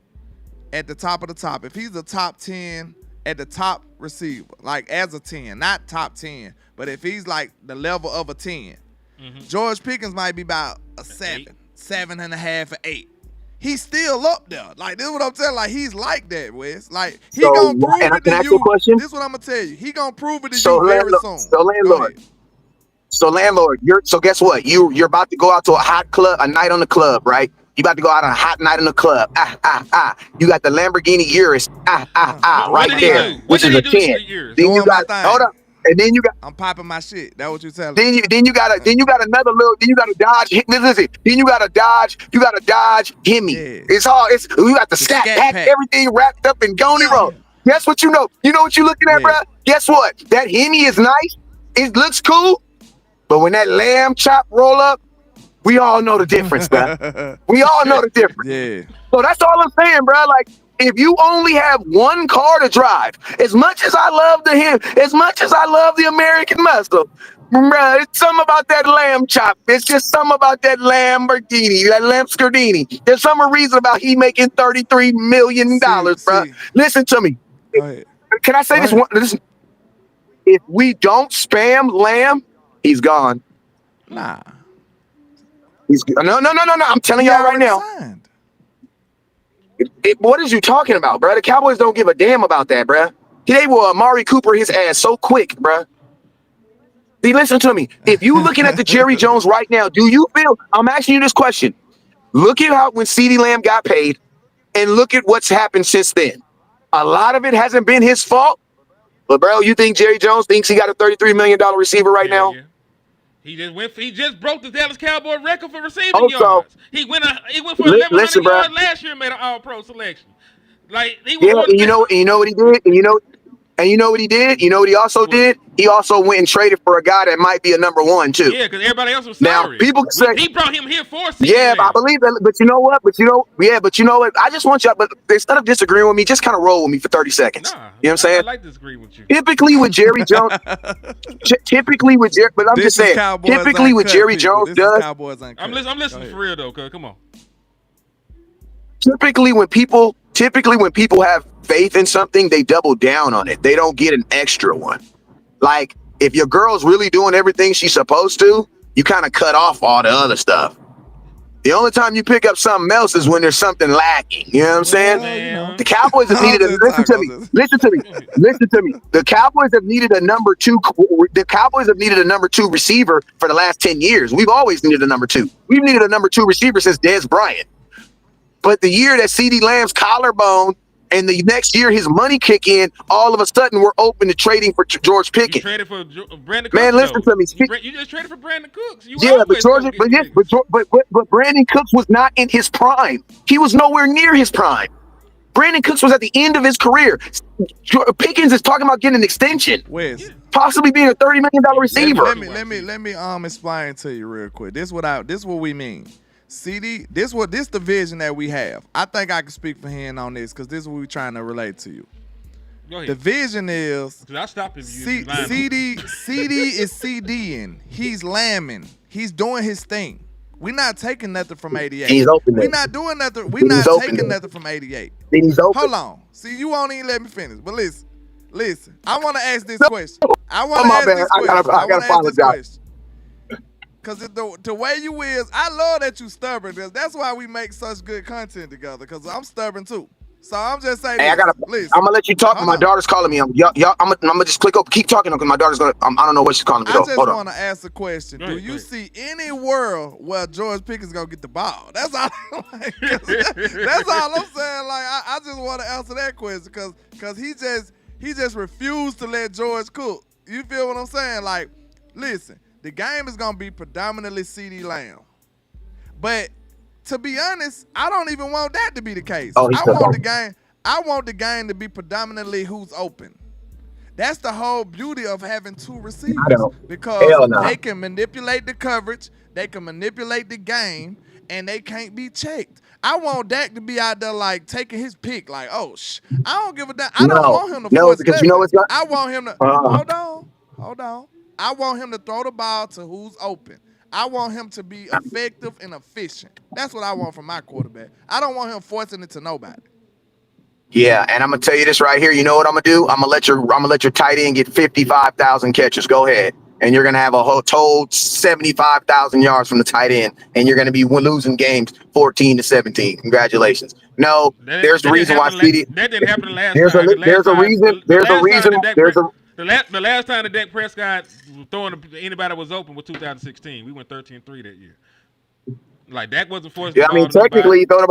At the top of the top, if he's the top 10 at the top receiver, like as a 10, not top 10, but if he's like the level of a 10, George Pickens might be about a 7, 7.5, or 8. He's still up there. Like this is what I'm telling. Like he's like that, Wes. Like he gonna prove it to you. This is what I'm gonna tell you. He gonna prove it to you very soon. So landlord, so guess what? You're about to go out to a hot club, a night on the club, right? You about to go out on a hot night in the club. You got the Lamborghini Urus. Right there, which is a 10. Then you got hold up. And then you got I'm popping my shit. That's what you're telling me. Then you got another little. Then you got a Dodge. Listen. Then you got a Dodge. You got a Dodge Hemi. Yeah. You got the scat pack, everything wrapped up in Goni roll. Guess what you know? You know what you're looking at, bro? Guess what? That Hemi is nice. It looks cool. But when that lamb chop roll up, we all know the difference, bro. We all know the difference. Yeah. So that's all I'm saying, bro. Like, if you only have one car to drive, as much as I love as much as I love the American muscle, bro, it's something about that lamb chop. It's just something about that Lamborghini, that Lamborghini. There's some reason about he making $33 million, bro. Listen to me. Go ahead. Can I say this one? Listen. If we don't spam Lamb, he's gone. Nah. No. I'm telling y'all right now. Signed. What is you talking about, bro? The Cowboys don't give a damn about that, bro. They will Amari Cooper his ass so quick, bro. See, listen to me. If you looking at the Jerry Jones right now, do you feel? I'm asking you this question. Look at how when CeeDee Lamb got paid, and look at what's happened since then. A lot of it hasn't been his fault. But bro, you think Jerry Jones thinks he got a $33 million receiver right now? Yeah. He just broke the Dallas Cowboy record for receiving yards. He went for 1,100 yards last year and made an All-Pro selection. Like he was and you know what he did? And you know what he did? You know what he also did? He also went and traded for a guy that might be a number one too. Yeah, because everybody else was sorry. Now people say he brought him here for. Yeah, I believe that. But you know what? But you know what? I just want y'all. But instead of disagreeing with me, just kind of roll with me for 30 seconds. Nah, you know what I'm saying? I like to disagree with you. Typically with Jerry Jones, but I'm just saying. Typically what Jerry Jones does. I'm listening for real though. Cause come on. Typically when people have faith in something, they double down on it. They don't get an extra one. Like if your girl's really doing everything she's supposed to, you kind of cut off all the other stuff. The only time you pick up something else is when there's something lacking. You know what I'm saying? The Cowboys have needed listen to me. The Cowboys have needed a number two. The Cowboys have needed a number two receiver for the last 10 years. We've always needed a number two. We've needed a number two receiver since Dez Bryant. But the year that CeeDee Lamb's collarbone and the next year his money kick in, all of a sudden we're open to trading for George Pickens. You traded for Brandon Cooks. Man, listen to me. You just traded for Brandon Cooks. But Brandon Cooks was not in his prime. He was nowhere near his prime. Brandon Cooks was at the end of his career. Pickens is talking about getting an extension. Possibly being a $30 million receiver. Let me explain to you real quick. This what we mean. CD, this the vision that we have. I think I can speak for him on this because this is what we're trying to relate to you. Go ahead. The vision is I stopped him. CD is CDing. He's lambing. He's doing his thing. We're not taking nothing from 88. He's open. We're not doing nothing. We're not taking nothing from 88. He's open. Hold on. See, you won't even let me finish. But listen. I want to ask this question. I gotta apologize. Because the way you is, I love that you stubborn. That's why we make such good content together. Because I'm stubborn too. So I'm just saying. Hey, I'm gonna let you talk. My daughter's calling me. I'm gonna just keep talking because my daughter's gonna. I don't know what she's calling me. I just want to ask a question. Do you see any world where George Pickens gonna get the ball? That's all. That's all I'm saying. Like I just want to answer that question because he just refused to let George cook. You feel what I'm saying? Like, listen. The game is going to be predominantly CeeDee Lamb. But to be honest, I don't even want that to be the case. I want the game to be predominantly who's open. That's the whole beauty of having two receivers. Because they can manipulate the coverage, they can manipulate the game, and they can't be checked. I want Dak to be out there like taking his pick, like, I don't give a damn. I don't want him to force because you know what's not. I want him to hold on. I want him to throw the ball to who's open. I want him to be effective and efficient. That's what I want from my quarterback. I don't want him forcing it to nobody. Yeah, and I'm gonna tell you this right here. You know what I'm gonna do? I'm gonna let your tight end get 55,000 catches. Go ahead, and you're gonna have a whole total 75,000 yards from the tight end, and you're gonna be losing games 14-17. Congratulations. No, there's a reason why CeeDee. That didn't happen the last time. There's a reason. The last time that Dak Prescott was throwing to anybody was open was 2016. We went 13-3 that year. Like Dak wasn't forced. Yeah, technically he throws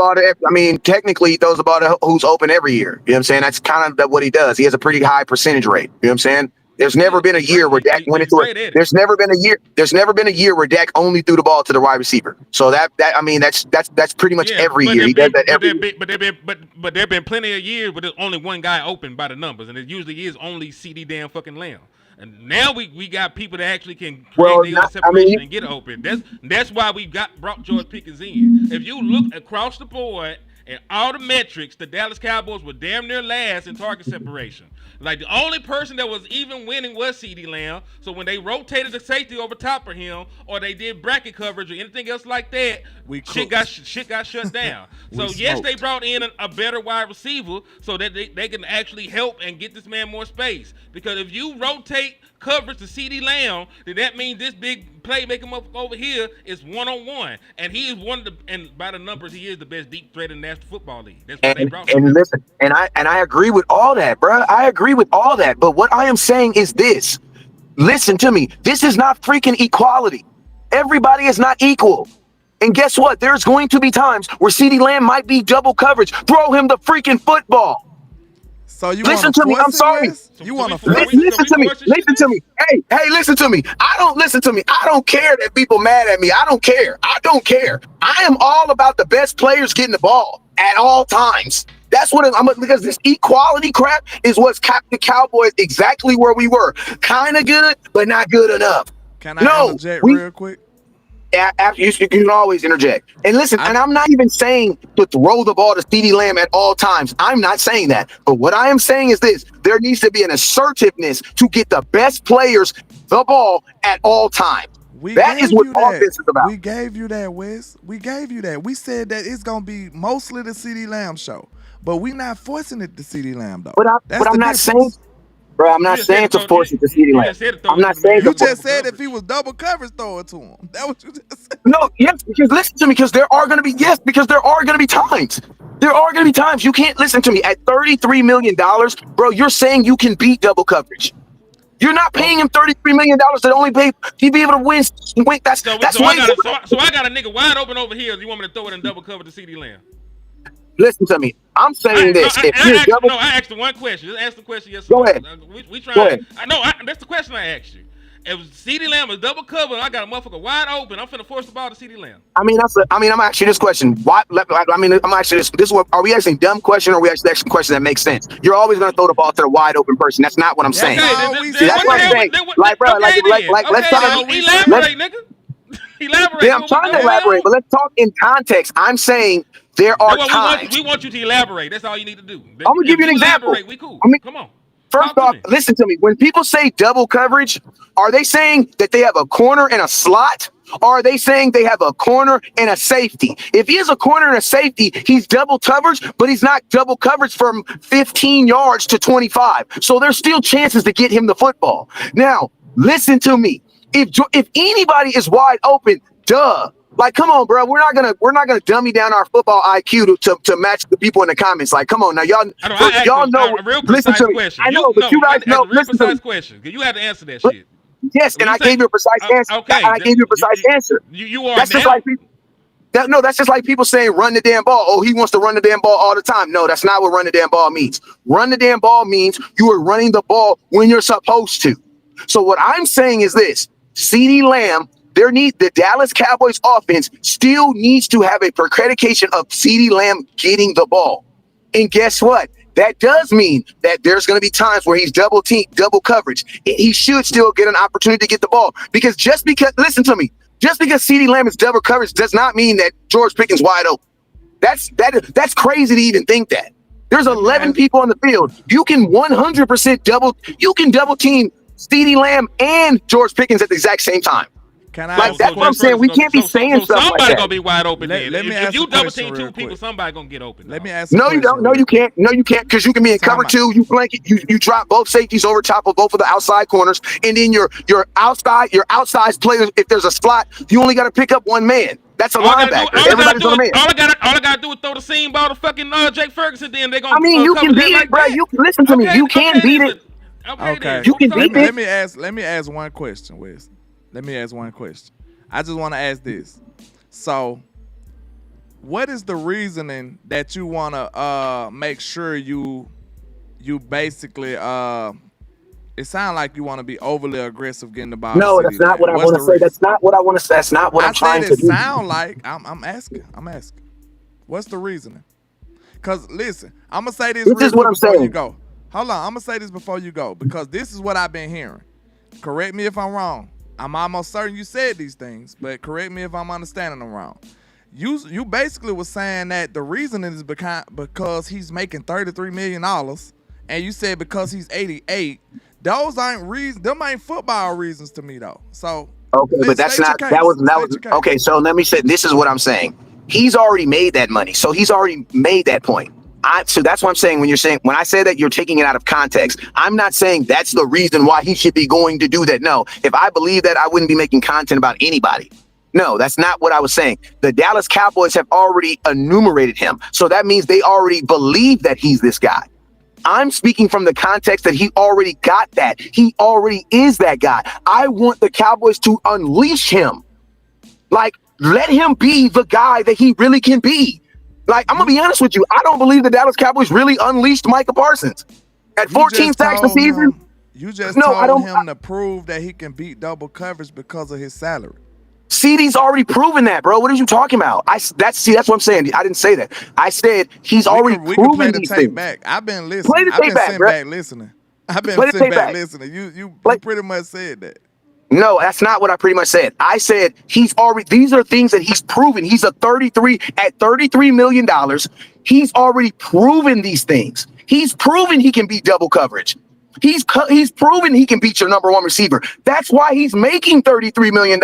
the ball to who's open every year. You know what I'm saying? That's kind of what he does. He has a pretty high percentage rate. You know what I'm saying? There's never been a year where Dak went into it. There's never been a year where Dak only threw the ball to the wide receiver. So that's pretty much every year. He does that every year. But there've been plenty of years where there's only one guy open by the numbers, and it usually is only CeeDee damn fucking Lamb. And now we got people that actually can create Well, their own separation and get open. That's why we brought George Pickens in. If you look across the board at all the metrics, the Dallas Cowboys were damn near last in target separation. Like the only person that was even winning was CeeDee Lamb. So when they rotated the safety over top of him, or they did bracket coverage or anything else like that, shit got shut down. So yes, they brought in a better wide receiver so that they can actually help and get this man more space. Because if you rotate coverage to CeeDee Lamb, then that means this big playmaker up over here is one-on-one. And he is and by the numbers, he is the best deep threat in the National Football League. That's what they brought him. And listen, and I agree with all that, bro. I agree with all that. But what I am saying is this. Listen to me. This is not freaking equality. Everybody is not equal. And guess what? There's going to be times where CeeDee Lamb might be double coverage. Throw him the freaking football. So you listen to me. I'm sorry. You want to listen to me. Listen to me. Hey, listen to me. I don't care that people mad at me. I don't care. I am all about the best players getting the ball at all times. That's what I'm because this equality crap is what's kept the Cowboys exactly where we were. Kind of good, but not good enough. Can I interject real quick? After you can always interject. And listen, and I'm not even saying to throw the ball to CeeDee Lamb at all times. I'm not saying that. But what I am saying is this. There needs to be an assertiveness to get the best players the ball at all times. That is what offense is about. We gave you that, Wes. We gave you that. We said that it's going to be mostly the CeeDee Lamb show. But we're not forcing it to CeeDee Lamb, though. But I'm not saying... Bro, I'm not saying to force it to CeeDee Lamb. I'm not saying you just said if he was double coverage, throw it to him. That what you just said. No, yes, because listen to me, because there are going to be times. There are going to be times you can't listen to me. At $33 million, bro, you're saying you can beat double coverage. You're not paying him $33 million that only pay he'd be able to win. That's so way I got a nigga wide open over here. You want me to throw it in double cover to CeeDee Lamb? Listen to me. I'm saying this. I asked the one question. Just ask the question. Yes. Go ahead. We trying. Go ahead. That's the question I asked you. If CeeDee Lamb is double cover, I got a motherfucker wide open. I'm finna force the ball to CeeDee Lamb. I'm asking this question. I'm asking this. This is what, are we asking a dumb question, or are we asking a question that makes sense? You're always gonna throw the ball to the wide open person. That's not what I'm saying. Okay, that's what I'm saying. Like, bro, let's talk. Elaborate, nigga. Elaborate. Yeah, I'm trying to elaborate, but let's talk in context. I'm saying there are times. We want you to elaborate. That's all you need to do. I'm gonna give you an example. We cool. Come on. First off, listen to me. When people say double coverage, are they saying that they have a corner and a slot? Or are they saying they have a corner and a safety? If he has a corner and a safety, he's double coverage, but he's not double coverage from 15 yards to 25. So there's still chances to get him the football. Now, listen to me. If anybody is wide open, like, come on, bro. We're not gonna dummy down our football IQ to match the people in the comments. Like, come on now, y'all know. A real listen to me. question. I know, but you guys know. Listen to me. Question. You have to answer that shit. Yes, and I gave you a precise answer. Okay, I gave you a precise answer. You are. That's just like people. That's just like people saying run the damn ball. Oh, he wants to run the damn ball all the time. No, that's not what run the damn ball means. Run the damn ball means you are running the ball when you're supposed to. So what I'm saying is this: CeeDee Lamb. The Dallas Cowboys offense still needs to have a predication of CeeDee Lamb getting the ball. And guess what? That does mean that there's going to be times where he's double coverage. He should still get an opportunity to get the ball. Listen to me, just because CeeDee Lamb is double coverage does not mean that George Pickens wide open. That's crazy to even think that. There's 11 people on the field. You can 100% double team CeeDee Lamb and George Pickens at the exact same time. That's what I'm saying. We can't be saying stuff like that. Somebody gonna be wide open. If you double team two people, somebody gonna get open. Let me ask. No, you don't. No, you can't. No, you can't, because you can be in cover two. You blanket. You drop both safeties over top of both of the outside corners, and then your outside players. If there's a slot, you only got to pick up one man. That's a linebacker. Everybody's on a man. All I gotta do is throw the seam ball to fucking Jake Ferguson. Then they gonna. You can beat it, bro. You listen to me. You can beat it. Okay. You can beat it. Let me ask one question, Wes. Let me ask one question. I just want to ask this. So, what is the reasoning that you want to make sure you basically it sounds like you want to be overly aggressive getting the ball? No, that's not what I want to say. That's not what I want to say. That's not what I'm trying to do. Sound like I'm asking. What's the reasoning? Because listen, I'm gonna say this. This is what I'm saying. You go. Hold on, I'm gonna say this before you go, because this is what I've been hearing. correct me if I'm wrong. I'm almost certain you said these things, but correct me if I'm understanding them wrong. You basically was saying that the reason is because he's making $33 million, and you said because he's 88. Those ain't reasons. Them ain't football reasons to me though. So okay, but that's not. That was okay. So let me say, this is what I'm saying. He's already made that money, so he's already made that point. So that's what I'm saying. When I say that, you're taking it out of context. I'm not saying that's the reason why he should be going to do that. No, if I believe that, I wouldn't be making content about anybody. No, that's not what I was saying. The Dallas Cowboys have already enumerated him, so that means they already believe that he's this guy. I'm speaking from the context that he already got that. He already is that guy. I want the Cowboys to unleash him. Like, let him be the guy that he really can be. Like, I'm going to be honest with you. I don't believe the Dallas Cowboys really unleashed Micah Parsons. At 14 sacks a season. You just told him to prove that he can beat double coverage because of his salary. CD's already proven that, bro. What are you talking about? That's what I'm saying. I didn't say that. I said he's already proven these things. Back. I've been listening. I've been sitting back listening. I've been sitting back listening. You pretty much said that. No, that's not what I pretty much said. I said these are things that he's proven. He's at $33 million. He's already proven these things. He's proven he can beat double coverage. He's proven he can beat your number one receiver. That's why he's making $33 million.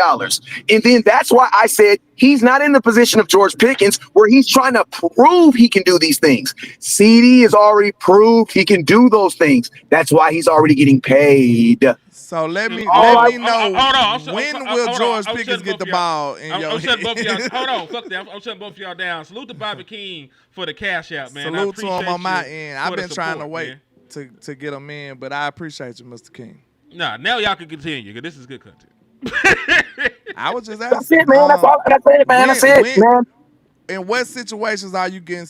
And then that's why I said he's not in the position of George Pickens where he's trying to prove he can do these things. CD has already proved he can do those things. That's why he's already getting paid. So let me know when will George Pickens get the ball in your I'm shutting both of y'all. Hold on, fuck that. I'm shutting both of y'all down. Salute to Bobby King for the cash out, man. Salute to him on my end. I've been trying to wait man. to get him in, but I appreciate you, Mr. King. Nah, now y'all can continue because this is good content. I was just asking. That's it, man. That's it, man. That's it, man. In what situations are you getting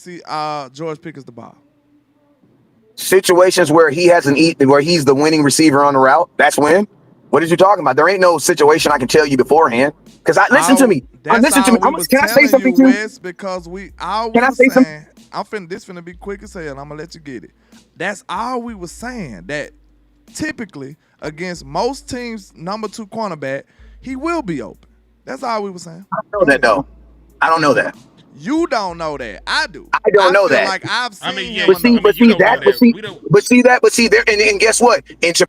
George Pickens the ball? Situations where he hasn't eaten, where he's the winning receiver on the route. That's when. What are you talking about? There ain't no situation I can tell you beforehand. Because listen to me. Can I say something too? Wes, because can I say something? This finna be quick as hell. I'm gonna let you get it. That's all we was saying. That typically against most teams' number 2 cornerback, he will be open. That's all we was saying. I don't know that though. I don't know that. You don't know that. I do. I don't know that. Like I've seen him. But see there. And guess what? And to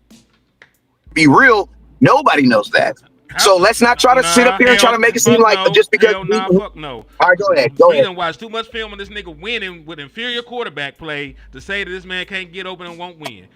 be real, nobody knows that. So let's not try to sit up here and try to make it seem like just because. Fuck no. All right, go ahead. We done watched too much film of this nigga winning with inferior quarterback play to say that this man can't get open and won't win.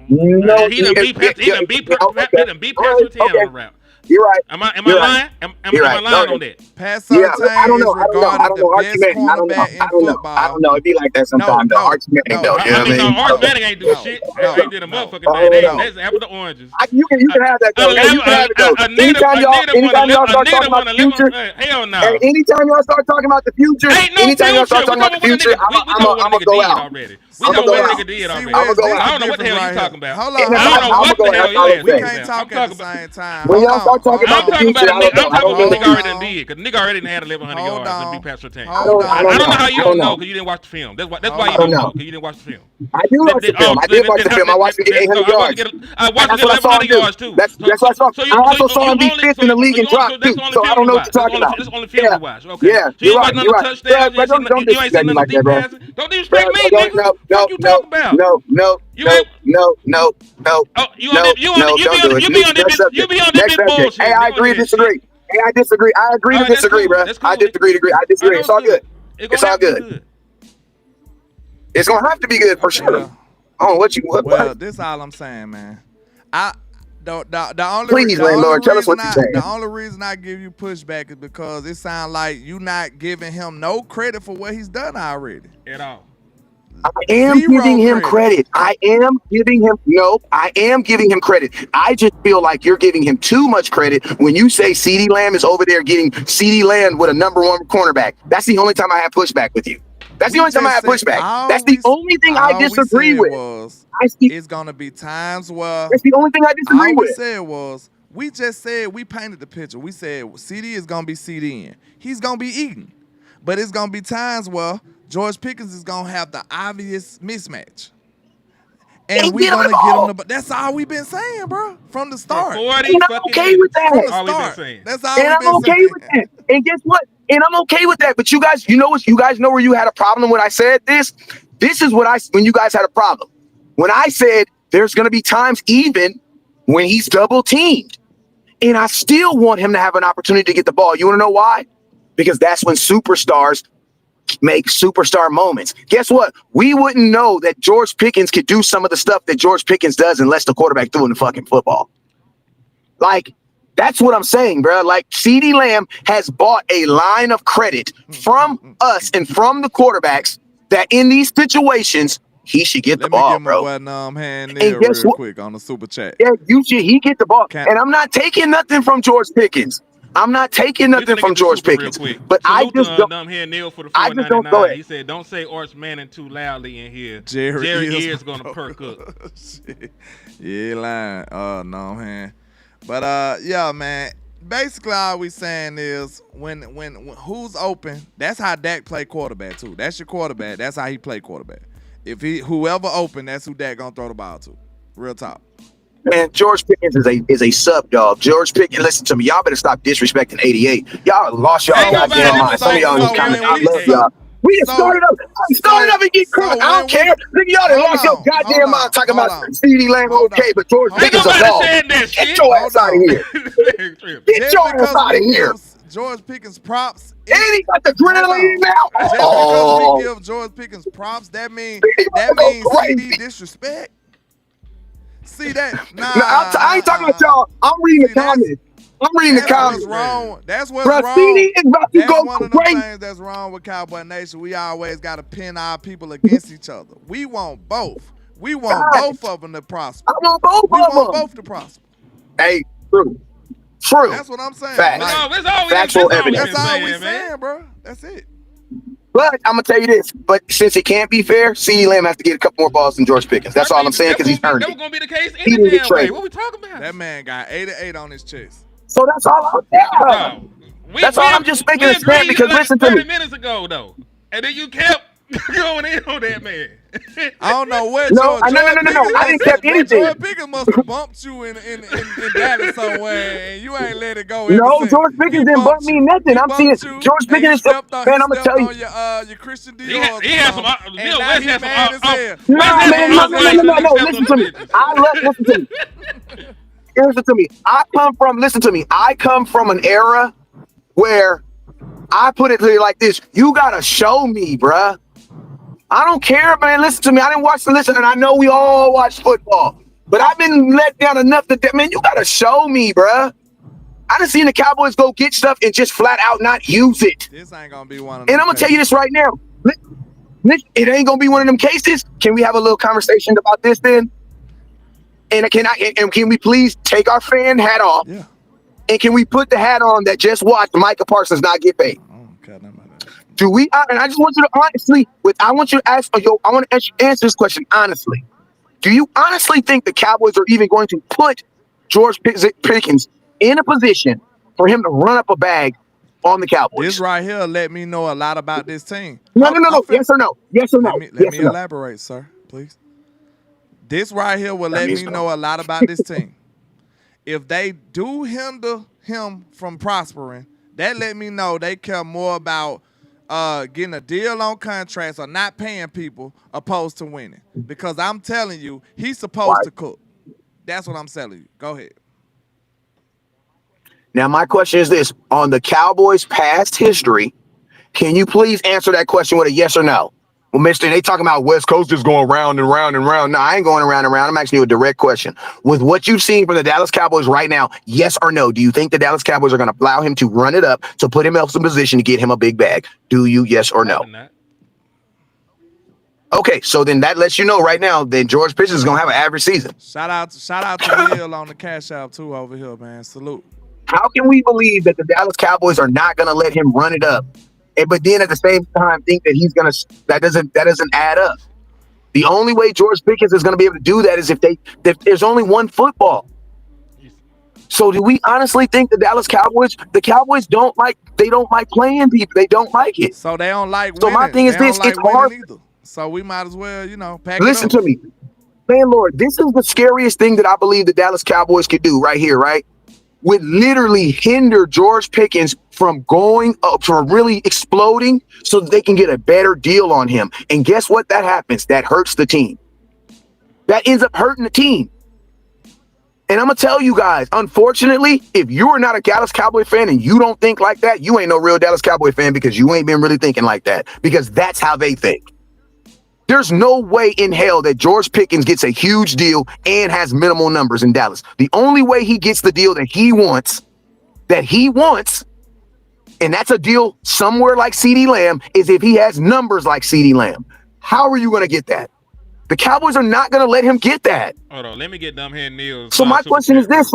No, he done beat Patrick on the route. You're right. Am I lying? Am I lying on that? Pat Surtain I don't know. is regarded the best cornerback in football. I don't know. It'd be like that sometimes. No, Arch Manning, though. You know what I mean? Arch Manning ain't do shit. They did a motherfucking thing. That's apple to oranges. You can have that though. You can have it though. Anytime y'all start talking about the future, hell no. Anytime y'all start talking about the future, anytime y'all start talking about the future, I'm gonna go out. We know what nigga did already. I don't know what the hell you talking about. Hold on. I don't know what the hell you We can't talk at the same time. When y'all start talking about the future, I'm talking about what nigga already done did. Because nigga already done had 1,100 yards and beat Pat Surtain. I don't know how you don't know because you didn't watch the film. That's why you don't know because you didn't watch the film. I do watch the film. I did watch the film. I watched him get 800 yards. I watched him get 1,100 yards too. That's what I saw. I also saw him be 5th in the league in drop too. So I don't know what you're talking about. It's only film to watch. Okay. Yeah, So you you're ain't right. watching none touchdowns. You ain't seen none of deep passes. Don't disrespect me, nigga. What you talking about? No. You be on this bullshit. Hey, I agree to disagree. I agree to disagree, bro. I disagree to agree. I disagree. It's all good. It's all good. It's gonna have to be good for sure. Oh, what? This all I'm saying, man. The only Please, landlord, tell us what you're saying. The only reason I give you pushback is because it sounds like you not giving him no credit for what he's done already. At all. I am giving him credit. I am giving him credit. I just feel like you're giving him too much credit when you say CeeDee Lamb is over there getting CeeDee Lamb with a number 1 cornerback. That's the only time I have pushback with you. That's the only time I have pushback. That's the only thing I disagree with. It's gonna be times where that's the only thing I disagree with. All we said was we just said we painted the picture. We said CD is gonna be CD in. He's gonna be eating, but it's gonna be times where George Pickens is gonna have the obvious mismatch. And we gonna get him the ball. That's all we've been saying, bro, from the start. 40 And I'm okay with that. From the all we've been start. saying. That's all And we've I'm been okay saying. with that. And guess what? And I'm okay with that. But you guys, you know what? You guys know where you had a problem when I said this? This is what when you guys had a problem. When I said there's going to be times even when he's double teamed. And I still want him to have an opportunity to get the ball. You want to know why? Because that's when superstars make superstar moments. Guess what? We wouldn't know that George Pickens could do some of the stuff that George Pickens does unless the quarterback threw in the fucking football. Like, that's what I'm saying, bro. Like, CeeDee Lamb has bought a line of credit from us and from the quarterbacks that in these situations, he should get the ball, bro. Let me get my hand Neil real quick on the super chat. Yeah, he get the ball. And I'm not taking nothing from George Pickens. I'm not taking nothing from George Pickens. But I just don't. Neil for the I just don't go ahead. He said, "Don't say Arch Manning too loudly in here. Jerry is gonna perk up." Yeah, lying. Oh no, man. But yeah, man. Basically, all we saying is when who's open, that's how Dak play quarterback too. That's your quarterback. That's how he play quarterback. If whoever open, that's who Dak gonna throw the ball to. Real talk. Man, George Pickens is a sub dog. George Pickens, listen to me. Y'all better stop disrespecting 88. Y'all lost y'all goddamn mind. Some of y'all in the comments, I love y'all. We just started up and get crushed. I don't care. Nigga, y'all done lost your goddamn mind talking about CeeDee Lamb, okay, but George Pickens a dog. Get your ass out of here. Get your ass out of here. George Pickens props. And he got the adrenaline now. Just because we give George Pickens props, that means CD disrespect. See that? Nah, I ain't talking about y'all. I'm reading the comments. What's wrong. That's what's Bro, wrong. CD is about to that's go one of crazy. the things that's wrong with Cowboy Nation. We always got to pin our people against each other. We want both. We want both of them to prosper. I want both we of them. want both to prosper. Hey, true. That's what I'm saying. Factual evidence. That's all we saying, bro. That's it. But I'm gonna tell you this. But since it can't be fair, CeeDee Lamb has to get a couple more balls than George Pickens. That's all I'm saying because he's earned it. That was gonna be the case any damn way. What we talking about? That man got 88 on his chest. So that's all I'm saying. That's all I'm just making a stand because listen to me. 30 minutes ago though, and then you kept going in on that man. I don't know where No. I didn't kept anything. George Pickens must have bumped you in Dallas somewhere, and you ain't let it go. No, George Pickens didn't bump me nothing. I'm seeing George Pickens. Man, I'm gonna tell you. Your Christian Dior. He had some. Neil West had some. No. Listen to me. Listen to me. Listen to me. I come from an era where I put it to you like this. You gotta show me, bruh. I don't care, man. Listen to me. I didn't watch the listen, and I know we all watch football, but I've been let down enough that, man, you gotta show me, bruh. I done seen the Cowboys go get stuff and just flat out not use it. This ain't gonna be one of them. And I'm gonna tell you this right now. It ain't gonna be one of them cases. Can we have a little conversation about this then? And can we please take our fan hat off? Yeah. And can we put the hat on that just watched Micah Parsons not get paid? Do we? And I just want you to honestly, I want you to answer this question honestly. Do you honestly think the Cowboys are even going to put George Pickens in a position for him to run up a bag on the Cowboys? This right here let me know a lot about this team. No. Yes or no? Yes or no? Let me elaborate, sir, please. This right here will let me know a lot about this team. If they do hinder him from prospering, that let me know they care more about getting a deal on contracts or not paying people opposed to winning. Because I'm telling you, he's supposed to cook. That's what I'm telling you. Go ahead. Now, my question is this. On the Cowboys' past history, can you please answer that question with a yes or no? Well, mister, they talking about West Coast is going round and round and round. No, I ain't going around and round. I'm asking you a direct question. With what you've seen from the Dallas Cowboys right now, yes or no? Do you think the Dallas Cowboys are going to allow him to run it up to put him in some position to get him a big bag? Do you, yes or no? Okay, so then that lets you know right now that George Pickens is going to have an average season. Shout out to Neil on the Cash App too over here, man. Salute. How can we believe that the Dallas Cowboys are not going to let him run it up? But then at the same time think that he's gonna that doesn't add up. The only way George Pickens is gonna be able to do that is if there's only one football. So do we honestly think the Cowboys don't like playing people? They don't like it. So they don't like winning. So my thing is this: it's hard. Either. So we might as well, pack Listen it up. to me. Landlord, this is the scariest thing that I believe the Dallas Cowboys could do right here, right? Would literally hinder George Pickens from going up, from really exploding so that they can get a better deal on him. And guess what? That happens. That hurts the team. That ends up hurting the team. And I'm going to tell you guys, unfortunately, if you are not a Dallas Cowboy fan and you don't think like that, you ain't no real Dallas Cowboy fan because you ain't been really thinking like that, because that's how they think. There's no way in hell that George Pickens gets a huge deal and has minimal numbers in Dallas. The only way he gets the deal that he wants, and that's a deal somewhere like CeeDee Lamb, is if he has numbers like CeeDee Lamb. How are you going to get that? The Cowboys are not going to let him get that. Hold on, let me get Dumbhead Neil's. So my question is this.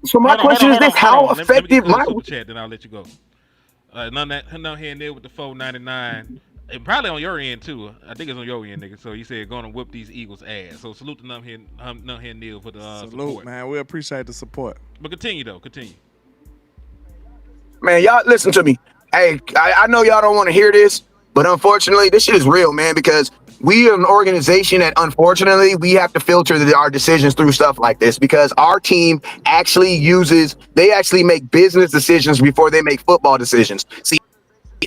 So my question is this: how effective? Let me super chat, then I'll let you go. Dumbhead Neil with the $4.99. And probably on your end too. I think it's on your end, nigga. So he said going to whip these Eagles' ass. So salute to Numbhead Neil for the support. Man. We appreciate the support. But continue though. Continue. Man, y'all listen to me. Hey, I know y'all don't want to hear this, but unfortunately, this shit is real, man. Because we are an organization that, unfortunately, we have to filter our decisions through stuff like this. Because our team actually make business decisions before they make football decisions. See.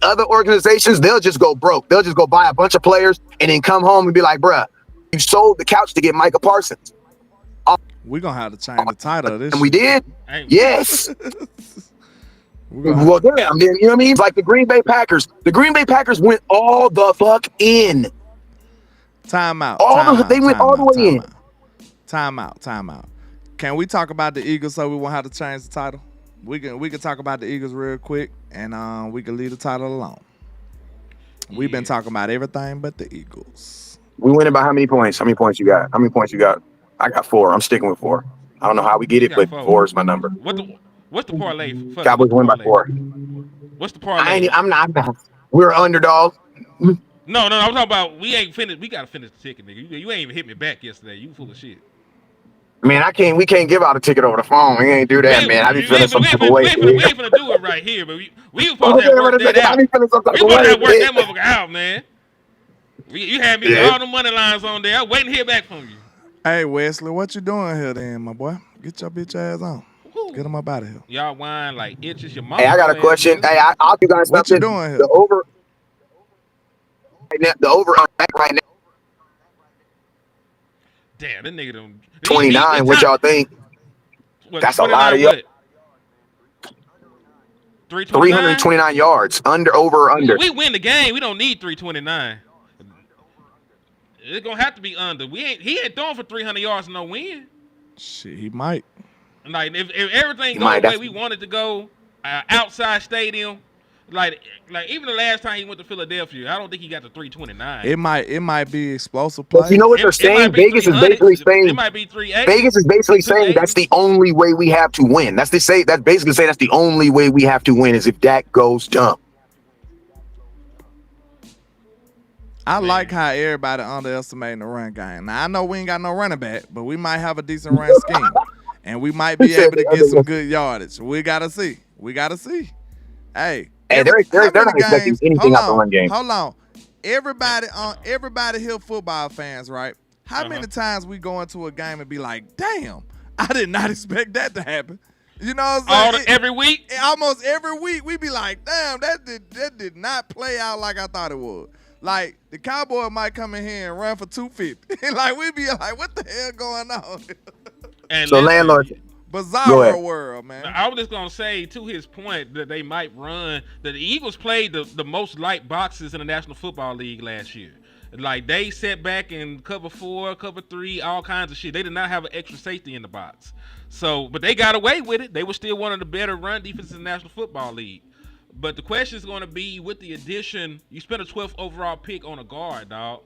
Other organizations, they'll just go broke. They'll just go buy a bunch of players and then come home and be like, bruh, you sold the couch to get Micah Parsons. We're going to have to change the title of this. And we did? Yes. Well, damn, then, you know what I mean? It's like the Green Bay Packers. The Green Bay Packers went all the fuck in. Time out. They went all the way in. Time out. Can we talk about the Eagles so we won't have to change the title? We can talk about the Eagles real quick, and we can leave the title alone. We've been talking about everything but the Eagles. We winning by how many points? How many points you got? I got 4. I'm sticking with 4. I don't know how we get it, but 4 is my number. What's the parlay? Cowboys win by 4. What's the parlay? I'm not. We're underdog. No. I'm talking about we ain't finished. We gotta finish the ticket, nigga. You ain't even hit me back yesterday. You full of shit. Man, we can't give out a ticket over the phone. We ain't do that, man. I be feeling some type of way. We ain't gonna do it right here, but we supposed to have worked that out. We supposed to have worked that motherfucker out, man. You had me with all the money lines on there. I'm waiting to hear back from you. Hey, Wesley, what you doing here then, my boy? Get your bitch ass on. Get him up out of here. Y'all whine like itches your mouth. Hey, I got a question. Hey, I'll do guys what something. You doing here? The over right now. Damn, that nigga done 29. What y'all think? That's a lot of y'all. 329 yards. Over or under. We win the game. We don't need 329. It's gonna have to be under. He ain't throwing for 300 yards and no win. Shit, he might. Like if everything goes the way we want it to go, outside stadium. Like even the last time he went to Philadelphia, I don't think he got to 329. It might be explosive play. But you know what they're saying? Vegas is basically saying it might be 380. Vegas is basically saying that's the only way we have to win. That's basically saying that's the only way we have to win is if Dak goes dumb. I like how everybody underestimating the run game. Now I know we ain't got no running back, but we might have a decent run scheme. And we might be able to get some good yardage. We gotta see. Hey, they're not expecting anything out the run game. Hold on. Everybody here football fans, right? How many times we go into a game and be like, damn, I did not expect that to happen. You know what I'm saying? Every week? Almost every week we be like, damn, that did not play out like I thought it would. Like, the Cowboy might come in here and run for 250. Like, we be like, what the hell going on? And so, landlord. Bizarre world, man. I was just going to say, to his point, that they might run, that the Eagles played the most light boxes in the National Football League last year. Like, they sat back in cover 4, cover 3, all kinds of shit. They did not have an extra safety in the box. So, but they got away with it. They were still one of the better run defenses in the National Football League. But the question is going to be, with the addition, you spent a 12th overall pick on a guard, dog.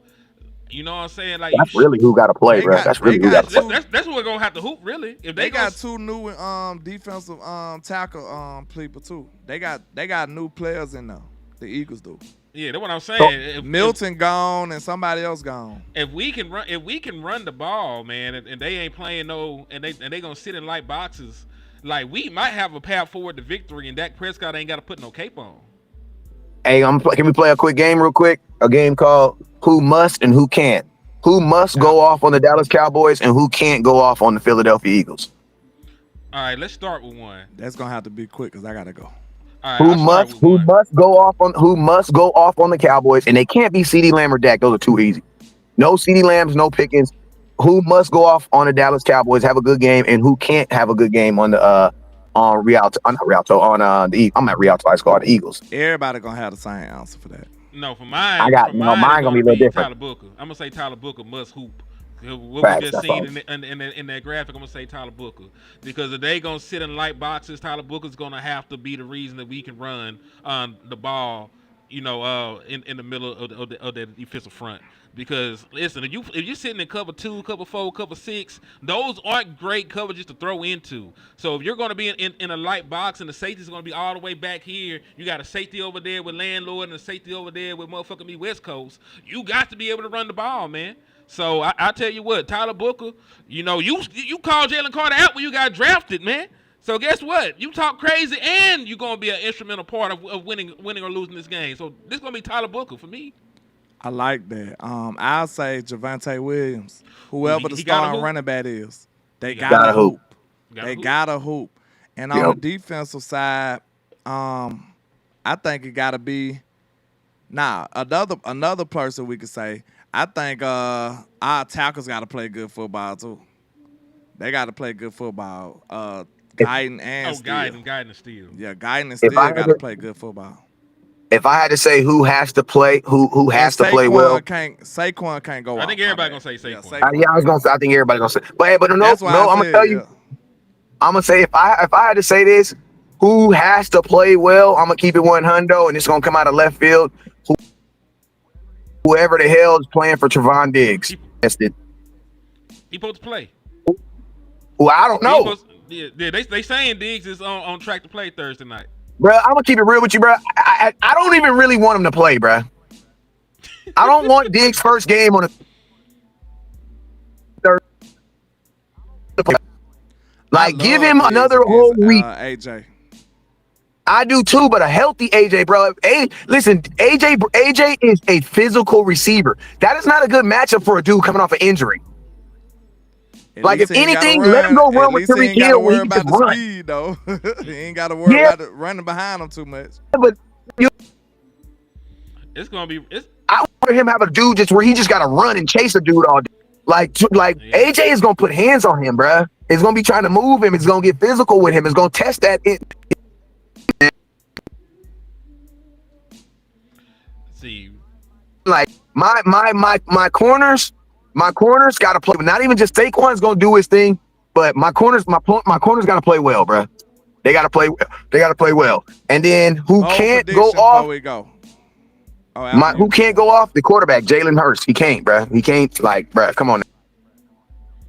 You know what I'm saying? Like that's really who got to play, bro. That's really who got to play. That's what we're gonna have to hoop, really. If they got 2 new defensive tackle people too. They got new players in there. The Eagles do. Yeah, that's what I'm saying. Milton gone and somebody else gone. If we can run the ball, man, and they ain't playing and they gonna sit in light boxes, like we might have a path forward to victory, and Dak Prescott ain't got to put no cape on. Hey, can we play a quick game real quick? A game called Who Must and Who Can't. who must go off on the Dallas Cowboys and who can't go off on the Philadelphia Eagles. All right, let's start with one. That's gonna have to be quick because I gotta go. All right, I'll start with Who one. must go off on the Cowboys, and they can't be CeeDee Lamb or Dak. Those are too easy. No CeeDee Lambs, no Pickens. Who must go off on the Dallas Cowboys, have a good game, and who can't have a good game on the on Rialto, not Rialto, on the I'm at Rialto, I called the Eagles. Everybody gonna have the same answer for that. No, for mine, mine gonna be a little different. Tyler Booker. I'm gonna say Tyler Booker must hoop. What Facts, we just that's seen in that graphic, I'm gonna say Tyler Booker, because if they gonna sit in light boxes, Tyler Booker's gonna have to be the reason that we can run the ball, in the middle of the defensive front. Because listen, if you're sitting in cover 2, cover 4, cover 6, those aren't great coverages to throw into. So if you're going to be in a light box and the safety's going to be all the way back here, you got a safety over there with Landlord and a safety over there with motherfucking me West Coast. You got to be able to run the ball, man. So I tell you what, Tyler Booker, you called Jalen Carter out when you got drafted, man. So guess what? You talk crazy and you're going to be an instrumental part of winning or losing this game. So this is going to be Tyler Booker for me. I like that. I'll say Javonte Williams. Whoever the starting running back is, they gotta hoop. They gotta hoop. And on the defensive side, I think it gotta be another person we could say. I think our tackles gotta play good football too. They gotta play good football. Guyton and Steele. Guyton and Steele. Yeah, Guyton and Steele gotta play good football. If I had to say who has to play, who has to play well, Saquon can't go. I think everybody gonna say Saquon. I was gonna say. I think everybody gonna say. But no. I'm gonna tell you. I'm gonna say if I had to say this, who has to play well? I'm gonna keep it 100, and it's gonna come out of left field. Whoever the hell is playing for Trevon Diggs, He supposed to play. Well, I don't know. They saying Diggs is on track to play Thursday night. Bro, I'm gonna keep it real with you, bro. I don't even really want him to play, bro. I don't want Diggs' first game on a third. Like, give him another whole week. AJ. I do too, but a healthy AJ, bro. Listen, AJ is a physical receiver. That is not a good matchup for a dude coming off an injury. Like, if anything, let him go run with Tyreek Hill when he can just run. Speed, though. He ain't got to worry about running behind him too much. But it's gonna be. I want him to have a dude just where he just got to run and chase a dude all day. AJ is gonna put hands on him, bro. It's gonna be trying to move him. It's gonna get physical with him. It's gonna test that. See, like my corners. My corners got to play. Not even just Saquon's gonna do his thing, but my corners got to play well, bro. They got to play. They got to play well. And then who can't go off? Who can't go off? The quarterback, Jalen Hurts. He can't, bro. He can't. Like, bro, come on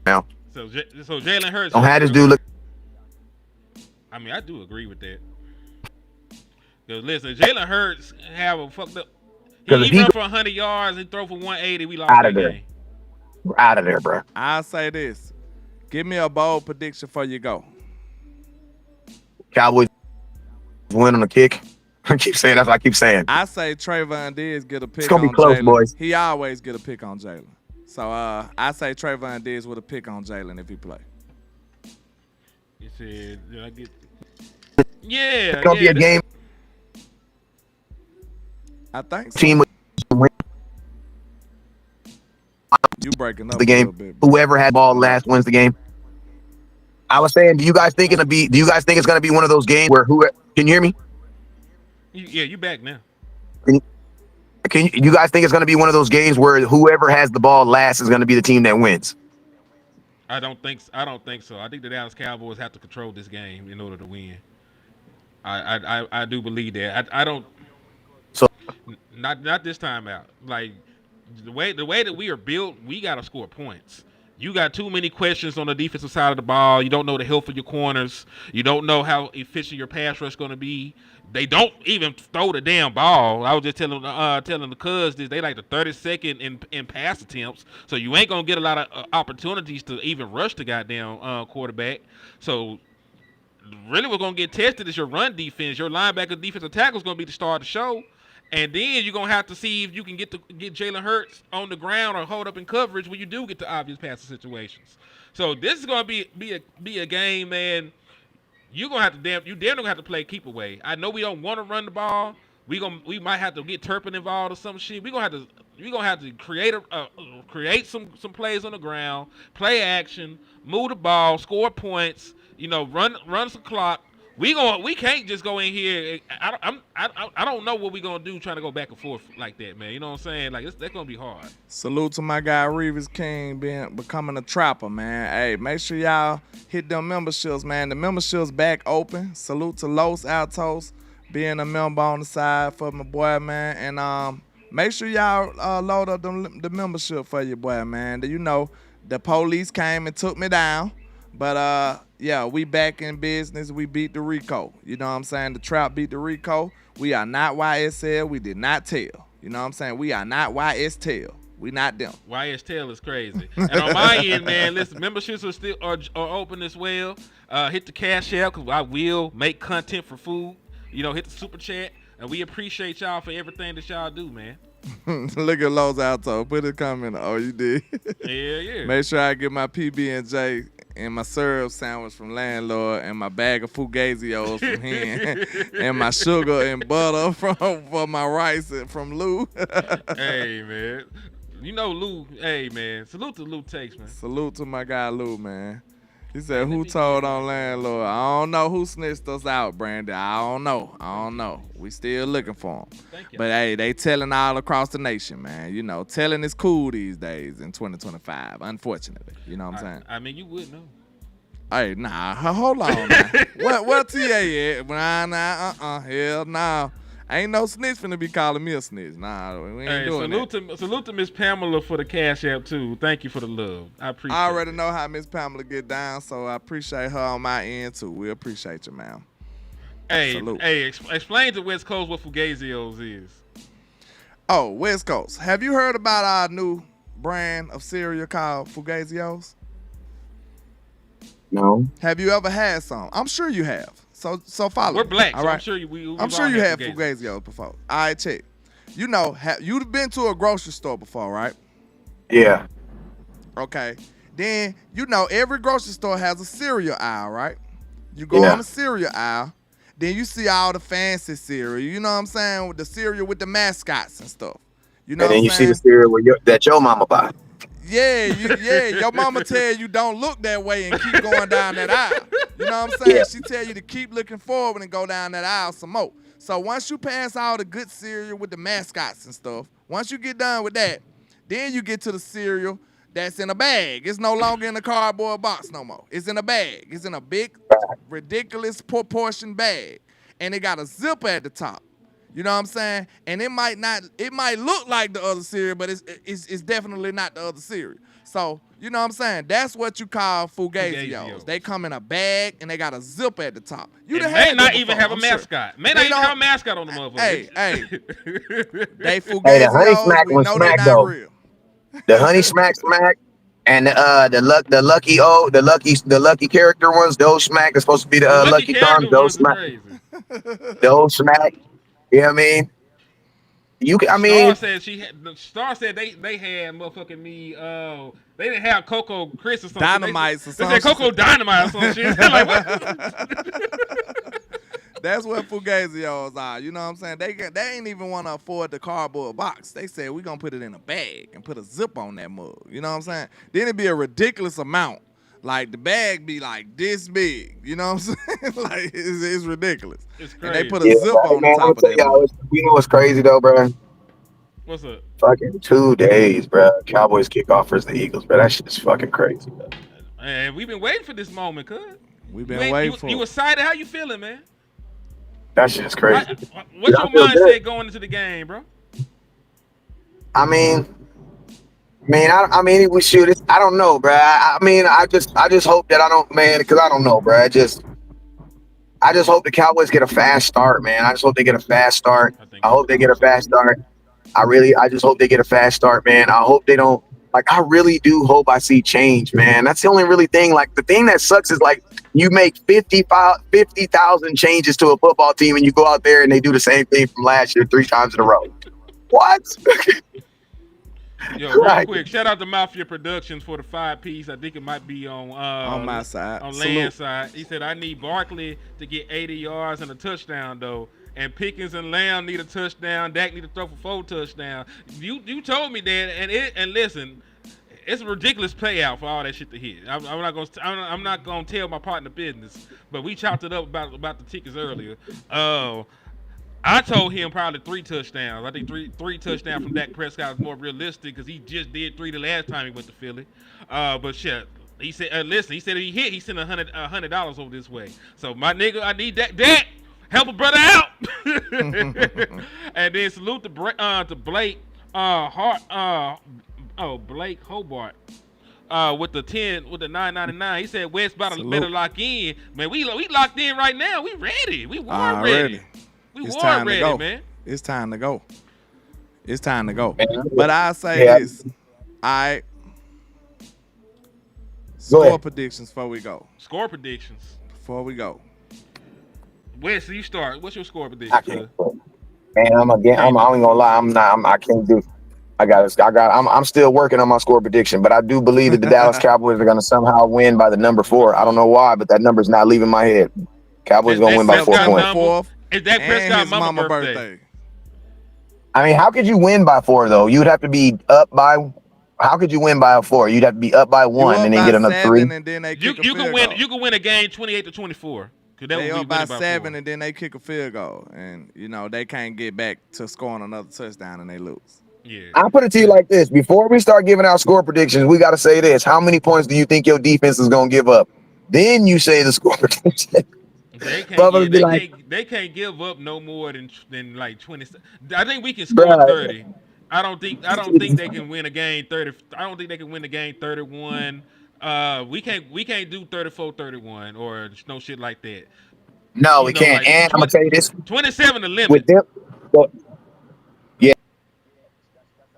now. So Jalen Hurts don't have this dude look. I mean, I do agree with that. Because listen, Jalen Hurts have a fucked up. He run for 100 yards and throw for 180. We lost that game. We're out of there, bro. I'll say this. Give me a bold prediction before you go. Cowboys win on the kick. I keep saying that's what I keep saying. I say Trayvon Diggs get a pick. It's gonna be close, Jalen. boys. He always get a pick on Jalen. So I say Trayvon Diggs with a pick on Jalen if he play. You said, did I get? Yeah, it's gonna be a game. I think so. Team with you breaking up the game. A little bit, bro. Whoever had ball last wins the game. I was saying, do you guys think it's gonna be one of those games where can you hear me? Yeah, you back now. You guys think it's gonna be one of those games where whoever has the ball last is gonna be the team that wins? I don't think so. I think the Dallas Cowboys have to control this game in order to win. I do believe that. I don't. So not this time out. Like the way that we are built, we got to score points. You got too many questions on the defensive side of the ball. You don't know the health of your corners. You don't know how efficient your pass rush is going to be. They don't even throw the damn ball. I was just telling the Cubs this. They like the 32nd in pass attempts. So you ain't going to get a lot of opportunities to even rush the goddamn quarterback. So really what's going to get tested is your run defense. Your linebacker defensive tackle is going to be the star of the show. And then you're gonna have to see if you can get Jalen Hurts on the ground or hold up in coverage when you do get to obvious passing situations. So this is gonna be a game, man. You damn gonna have to play keep away. I know we don't want to run the ball. We might have to get Turpin involved or some shit. We gonna have to create some plays on the ground, play action, move the ball, score points. Run some clock. We can't just go in here. I don't know what we gonna do trying to go back and forth like that, man. You know what I'm saying? Like that's gonna be hard. Salute to my guy Reeves King becoming a trapper, man. Hey, make sure y'all hit them memberships, man. The memberships back open. Salute to Los Altos being a member on the side for my boy, man. And make sure y'all load up the membership for your boy, man. The police came and took me down. But, yeah, we back in business. We beat the Rico. You know what I'm saying? The Trap beat the Rico. We are not YSL. We did not tell. You know what I'm saying? We are not YSL. We not them. YSL is crazy. And on my end, man, listen, memberships are open as well. Hit the Cash App because I will make content for food. Hit the Super Chat. And we appreciate y'all for everything that y'all do, man. Look at Los Alto. Put a comment. Oh, you did? Yeah. Make sure I get my PB&J and my syrup sandwich from Landlord and my bag of Fugazios from him and my sugar and butter for my rice from Lou. Hey, man. Lou. Hey, man. Salute to Lou Takes, man. Salute to my guy Lou, man. He said, who told on Landlord? I don't know who snitched us out, Brandon. I don't know. We still looking for him. Thank you. But, hey, they telling all across the nation, man. Telling is cool these days in 2025, unfortunately. You know what I'm saying? I mean, you would know. Hey, nah, hold on now. What TA at? Nah, hell nah. Ain't no snitch finna be calling me a snitch. Nah, we ain't doing that. Salute to Miss Pamela for the Cash App, too. Thank you for the love. I appreciate it. I already know how Miss Pamela get down, so I appreciate her on my end, too. We appreciate you, ma'am. Hey, explain to West Coast what Fugazios is. Oh, West Coast. Have you heard about our new brand of cereal called Fugazios? No. Have you ever had some? I'm sure you have. So follow. We're black, all so right? I'm sure you had Fugazios before. All right, check. You've been to a grocery store before, right? Yeah. Okay. Then, every grocery store has a cereal aisle, right? You go on the cereal aisle, then you see all the fancy cereal. You know what I'm saying? With the cereal with the mascots and stuff. You know and then what you I'm see saying? the cereal that your mama buy. Yeah, your mama tell you don't look that way and keep going down that aisle. You know what I'm saying? Yeah. She tell you to keep looking forward and go down that aisle some more. So once you pass all the good cereal with the mascots and stuff, once you get done with that, then you get to the cereal that's in a bag. It's no longer in a cardboard box no more. It's in a bag. It's in a big, ridiculous proportion bag. And it got a zipper at the top. You know what I'm saying? And it might look like the other cereal, but it's definitely not the other cereal. So, you know what I'm saying? That's what you call Fugazios. They come in a bag and they got a zipper at the top. They may not even have a mascot. Sure. May not even have a mascot on the motherfucker. Hey. They Fugazios, the Honey Smack we was know smack they're though. not real. The Honey Smack, and the lucky character ones, those smack is supposed to be the lucky charms. Those smack. Those smack. You know what I mean? Star said they had motherfucking me. They didn't have Coco Chris or something. Dynamite or something. They said Coco Dynamite or some shit. Like, what? That's what Fugazios are. You know what I'm saying? They ain't even want to afford the cardboard box. They said we're going to put it in a bag and put a zip on that mug. You know what I'm saying? Then it'd be a ridiculous amount. Like the bag be like this big. You know what I'm saying? Like it's ridiculous. It's crazy. And they put a zip on the top of that mug. You know what's crazy though, bro? What's up? Fucking 2 days, bro. Cowboys kickoff versus the Eagles, bro. That shit is fucking crazy, bro. Man, we've been waiting for this moment, cuz. We've been waiting for it. You excited? How you feeling, man? That shit's crazy. What's your mindset going into the game, bro? We shoot it. I don't know, bro. I just hope that I don't, man, because I don't know, bro. I just hope the Cowboys get a fast start, man. I just hope they get a fast start. I hope they get a fast start. I just hope they get a fast start, man. I hope they don't Like, I really do hope I see change, man. That's the only really thing. Like, the thing that sucks is, like, you make 50,000 changes to a football team and you go out there and they do the same thing from last year 3 times in a row. What? Yo, real quick, shout out to Mafia Productions for the 5-piece. I think it might be on my side. on Salute. Land's side. He said, I need Barkley to get 80 yards and a touchdown, though. And Pickens and Lamb need a touchdown. Dak need to throw for 4 touchdowns. You told me that, and listen, it's a ridiculous payout for all that shit to hit. I'm not gonna tell my partner business, but we chopped it up about the tickets earlier. I told him probably 3 touchdowns. I think three touchdowns from Dak Prescott is more realistic because he just did 3 the last time he went to Philly. But shit, he said, listen, he said if he hit, he sent $100 over this way. So my nigga, I need Dak. Help a brother out. And then salute to Blake Blake Hobart. With the $9.99, he said West better lock in. Man, we locked in right now. We ready. We war ready. It's time to go, man. It's time to go. It's time to go. But I'll say this. Score predictions before we go. Score predictions. Before we go. Wes, you start. What's your score prediction? Man, I ain't gonna lie. I can't do. I'm still working on my score prediction, but I do believe that the Dallas Cowboys are gonna somehow win by the number 4. I don't know why, but that number's not leaving my head. Cowboys gonna win by 4 points. Is Dak Prescott's mama birthday? I mean, how could you win by 4 though? You'd have to be up by. How could you win by 4? You'd have to be up by 1 and then get another 3. And then you can win. You can win a game 28-24. They up by 7 and then they kick a field goal, and they can't get back to scoring another touchdown and they lose. Yeah. I'll put it to you like this: before we start giving out score predictions, we got to say this: how many points do you think your defense is gonna give up? Then you say the score prediction. They can't give up no more than like 20. I think we can score 30. I don't think they can win a game 30. I don't think they can win the game 31. We can't do 34-31 or no shit like that. No, we can't. Like and I'm gonna tell you this: 27 the limit. With them, yeah.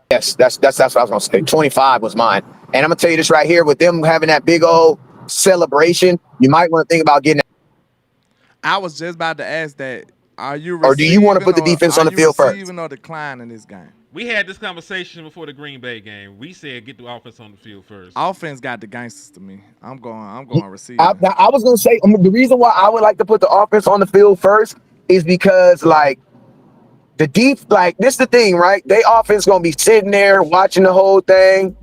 Yes, that's what I was gonna say. 25 was mine, and I'm gonna tell you this right here: with them having that big old celebration, you might want to think about getting. I was just about to ask that. Are you or do you want to put the defense on the field first? Even or decline in this game? We had this conversation before the Green Bay game. We said get the offense on the field first. Offense got the gangsters to me. I'm going receive. I was gonna say the reason why I would like to put the offense on the field first is because this is the thing, right? They offense gonna be sitting there watching the whole thing.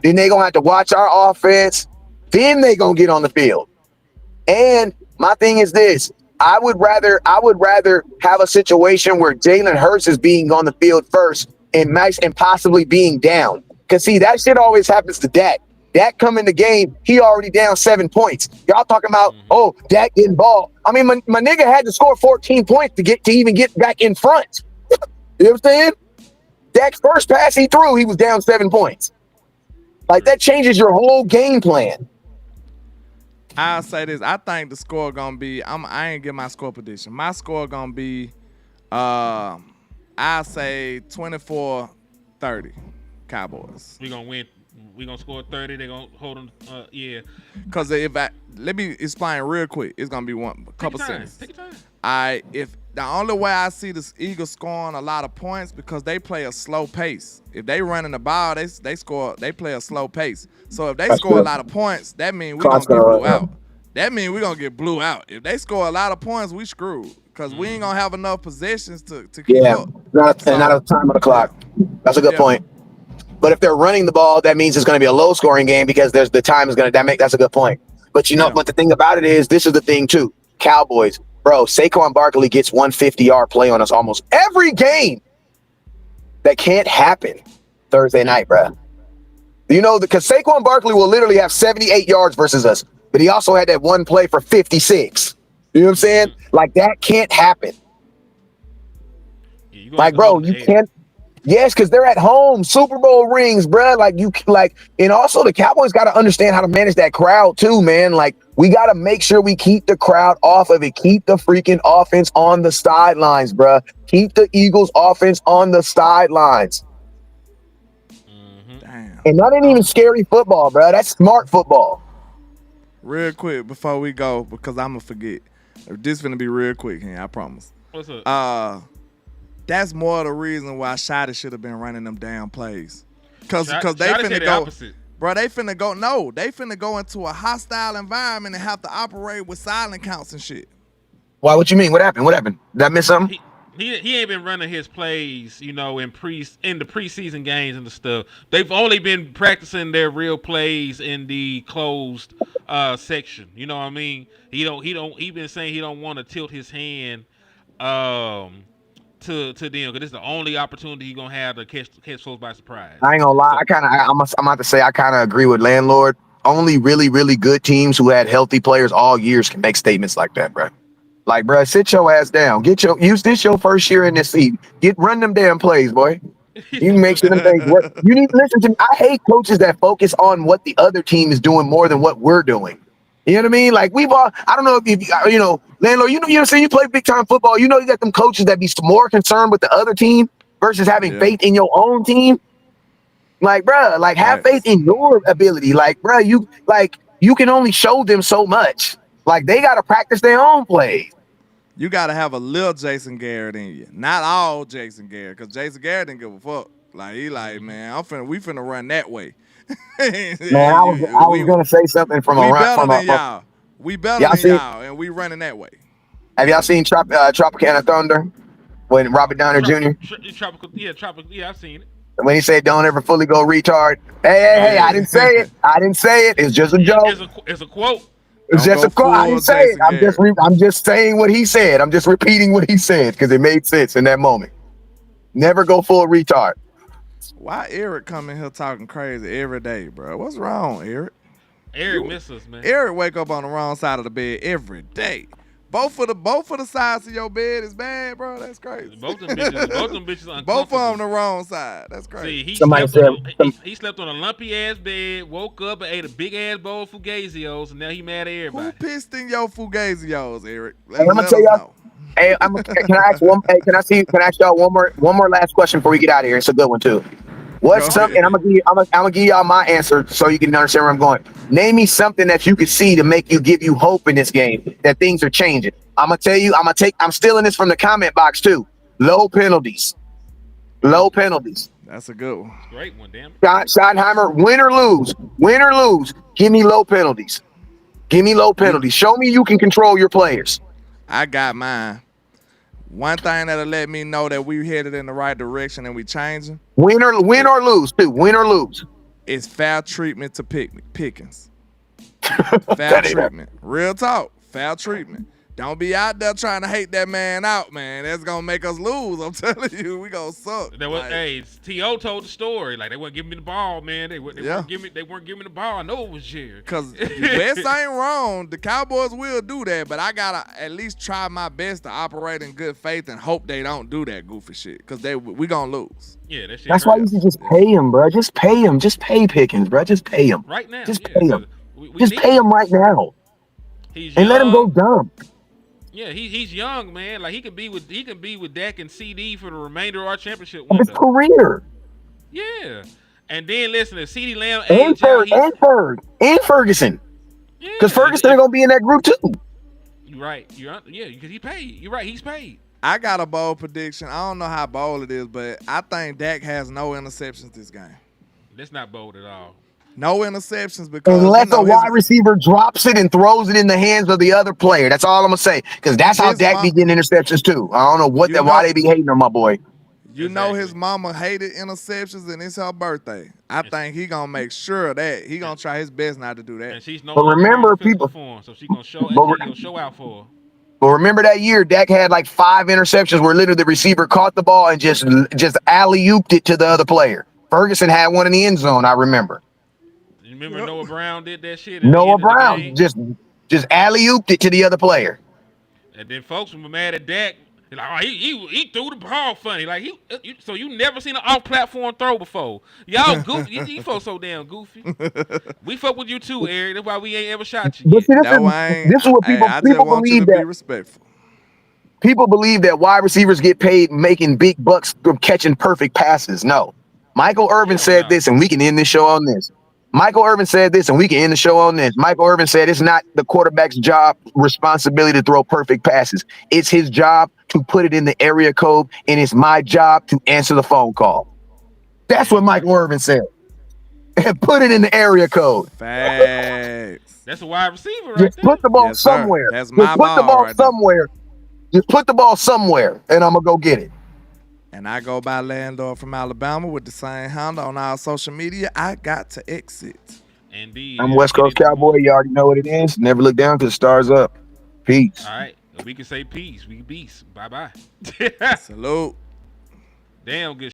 Then they gonna have to watch our offense. Then they gonna get on the field. And my thing is this. I would rather have a situation where Jalen Hurts is being on the field first and possibly being down. Because see, that shit always happens to Dak. Dak come in the game, he already down 7 points. Y'all talking about, Dak getting ball. I mean, my nigga had to score 14 points to even get back in front. You know what I'm saying? Dak's first pass he threw, he was down 7 points. Like, that changes your whole game plan. I'll say this. I think the score gonna be. I ain't get my score prediction. My score gonna be. I'll say 24-30, Cowboys. We gonna win. We gonna score 30. They gonna hold them. Yeah. Cause let me explain real quick. It's gonna be a couple seconds. Take your time. If the only way I see the Eagles scoring a lot of points because they play a slow pace. If they running the ball, they play a slow pace. So if they score a lot of points, that means we're gonna get blew out. That means we're gonna get blew out. If they score a lot of points, we screwed. Because we ain't gonna have enough possessions to keep up. Not a time on the clock. That's a good point. But if they're running the ball, that means it's gonna be a low scoring game because that's a good point. But but the thing about it is, this is the thing too. Cowboys, bro, Saquon Barkley gets 150-yard play on us almost every game. That can't happen Thursday night, bro. Because Saquon Barkley will literally have 78 yards versus us, but he also had that one play for 56. You know what I'm saying? Like, that can't happen. Yeah, bro, you can't. Yes, because they're at home. Super Bowl rings, bro. And also the Cowboys got to understand how to manage that crowd too, man. Like, we got to make sure we keep the crowd off of it. Keep the freaking offense on the sidelines, bro. Keep the Eagles offense on the sidelines. Damn. And that ain't even scary football, bro. That's smart football. Real quick before we go, because I'm gonna forget. This finna be real quick here, I promise. What's up? That's more of the reason why Shotty should have been running them damn plays. Cause they Shotty finna said the go. opposite. Bro, they finna go into a hostile environment and have to operate with silent counts and shit. Why? What you mean? What happened? Did I miss something? He ain't been running his plays, in the preseason games and the stuff. They've only been practicing their real plays in the closed section. You know what I mean? He been saying he don't want to tilt his hand to them because this is the only opportunity he's gonna have to catch folks by surprise. I ain't gonna lie. I'm about to say I kind of agree with Landlord. Only really, really good teams who had healthy players all years can make statements like that, bro. Like, bro, sit your ass down. Use this your first year in this seat. Run them damn plays, boy. You make sure them things work. You need to listen to me. I hate coaches that focus on what the other team is doing more than what we're doing. You know what I mean? Like I don't know if Landlord, you know what I'm saying? You play big time football. You got them coaches that be more concerned with the other team versus having faith in your own team. Like, bro, have faith in your ability. Like, bro, you can only show them so much. Like, they got to practice their own plays. You got to have a little Jason Garrett in you. Not all Jason Garrett, because Jason Garrett didn't give a fuck. Like, he like, man, we finna run that way. Man, I was going to say something from y'all. We better than y'all, and we running that way. Have y'all seen Tropicana Thunder when Robert Downer Jr.? Tropical, I've seen it. When he said, "Don't ever fully go retard." Hey! I didn't say it. It's just a joke. It's a quote. It's just a quote. I didn't say it. I'm just saying what he said. I'm just repeating what he said because it made sense in that moment. Never go full retard. Why Eric coming here talking crazy every day, bro? What's wrong, Eric? Eric misses, man. Eric wake up on the wrong side of the bed every day. Both of the sides of your bed is bad, bro. That's crazy. Both them bitches uncomfortable. Both of them the wrong side. That's crazy. See, he slept on a lumpy ass bed, woke up and ate a big ass bowl of Fugazios, and now he mad at everybody. Who pissed in your Fugazios, Eric? I'm gonna tell y'all. Hey, can I ask one? Hey, can I ask y'all one more last question before we get out of here? It's a good one too. What's something? And I'm gonna give y'all my answer so you can understand where I'm going. Name me something that you can see to give you hope in this game that things are changing. I'm gonna tell you. I'm stealing this from the comment box too. Low penalties. That's a good one. Great one, damn it. Schottenheimer, win or lose. Give me low penalties. Show me you can control your players. I got mine. One thing that'll let me know that we headed in the right direction and we changing. Win or lose, too. Win or lose. It's foul treatment to Pickens. Foul treatment. Real talk. Foul treatment. Don't be out there trying to hate that man out, man. That's gonna make us lose. I'm telling you, we gonna suck. T.O. told the story. Like, they weren't giving me the ball, man. They weren't giving me the ball. I know it was here. Cause West ain't wrong. The Cowboys will do that, but I gotta at least try my best to operate in good faith and hope they don't do that goofy shit. Cause we gonna lose. Yeah, that shit. That's why you should just pay him, bro. Just pay him. Just pay Pickens, bro. Just pay him. Right now. Just pay him. Just pay him right now. And let him go dumb. Yeah, he's young, man. Like, he can be with Dak and CD for the remainder of our championship window. His career. Yeah. And then listen, if CD Lamb and Ferguson. Because Ferguson gonna be in that group too. You're right. Because he paid. You're right, he's paid. I got a bold prediction. I don't know how bold it is, but I think Dak has no interceptions this game. That's not bold at all. No interceptions because unless a wide receiver drops it and throws it in the hands of the other player. That's all I'm gonna say. Because that's how Dak be getting interceptions too. I don't know why they be hating on my boy. You know his mama hated interceptions and it's her birthday. I think he gonna make sure that he gonna try his best not to do that. And she's but remember, people, form, so she gonna show out for her. But remember that year, Dak had like 5 interceptions where literally the receiver caught the ball and just alley-ooped it to the other player. Ferguson had one in the end zone. I remember. Remember Noah Brown did that shit? Noah Brown just alley-ooped it to the other player. And then folks were mad at Dak. Like, oh, he threw the ball funny. Like, so you never seen an off-platform throw before. Y'all goofy. You folks so damn goofy. We fuck with you too, Eric. That's why we ain't ever shot you yet. This is what people believe that. Be respectful. People believe that wide receivers get paid making big bucks from catching perfect passes. No. Michael Irvin said this, and we can end the show on this. Michael Irvin said this, and we can end the show on this. Michael Irvin said it's not the quarterback's job, responsibility to throw perfect passes. It's his job to put it in the area code, and it's my job to answer the phone call. That's what Michael Irvin said. And put it in the area code. Facts. That's a wide receiver, right Just there. put the ball somewhere. That's my Just put the ball ball right there. somewhere. Just put the ball somewhere, and I'm gonna go get it. And I go by Landor from Alabama with the same handle on our social media. I got to exit. Indeed. I'm West Coast Cowboy. You already know what it is. Never look down till the stars up. Peace. All right. We can say peace. We can beast. Bye-bye. Salute. Damn good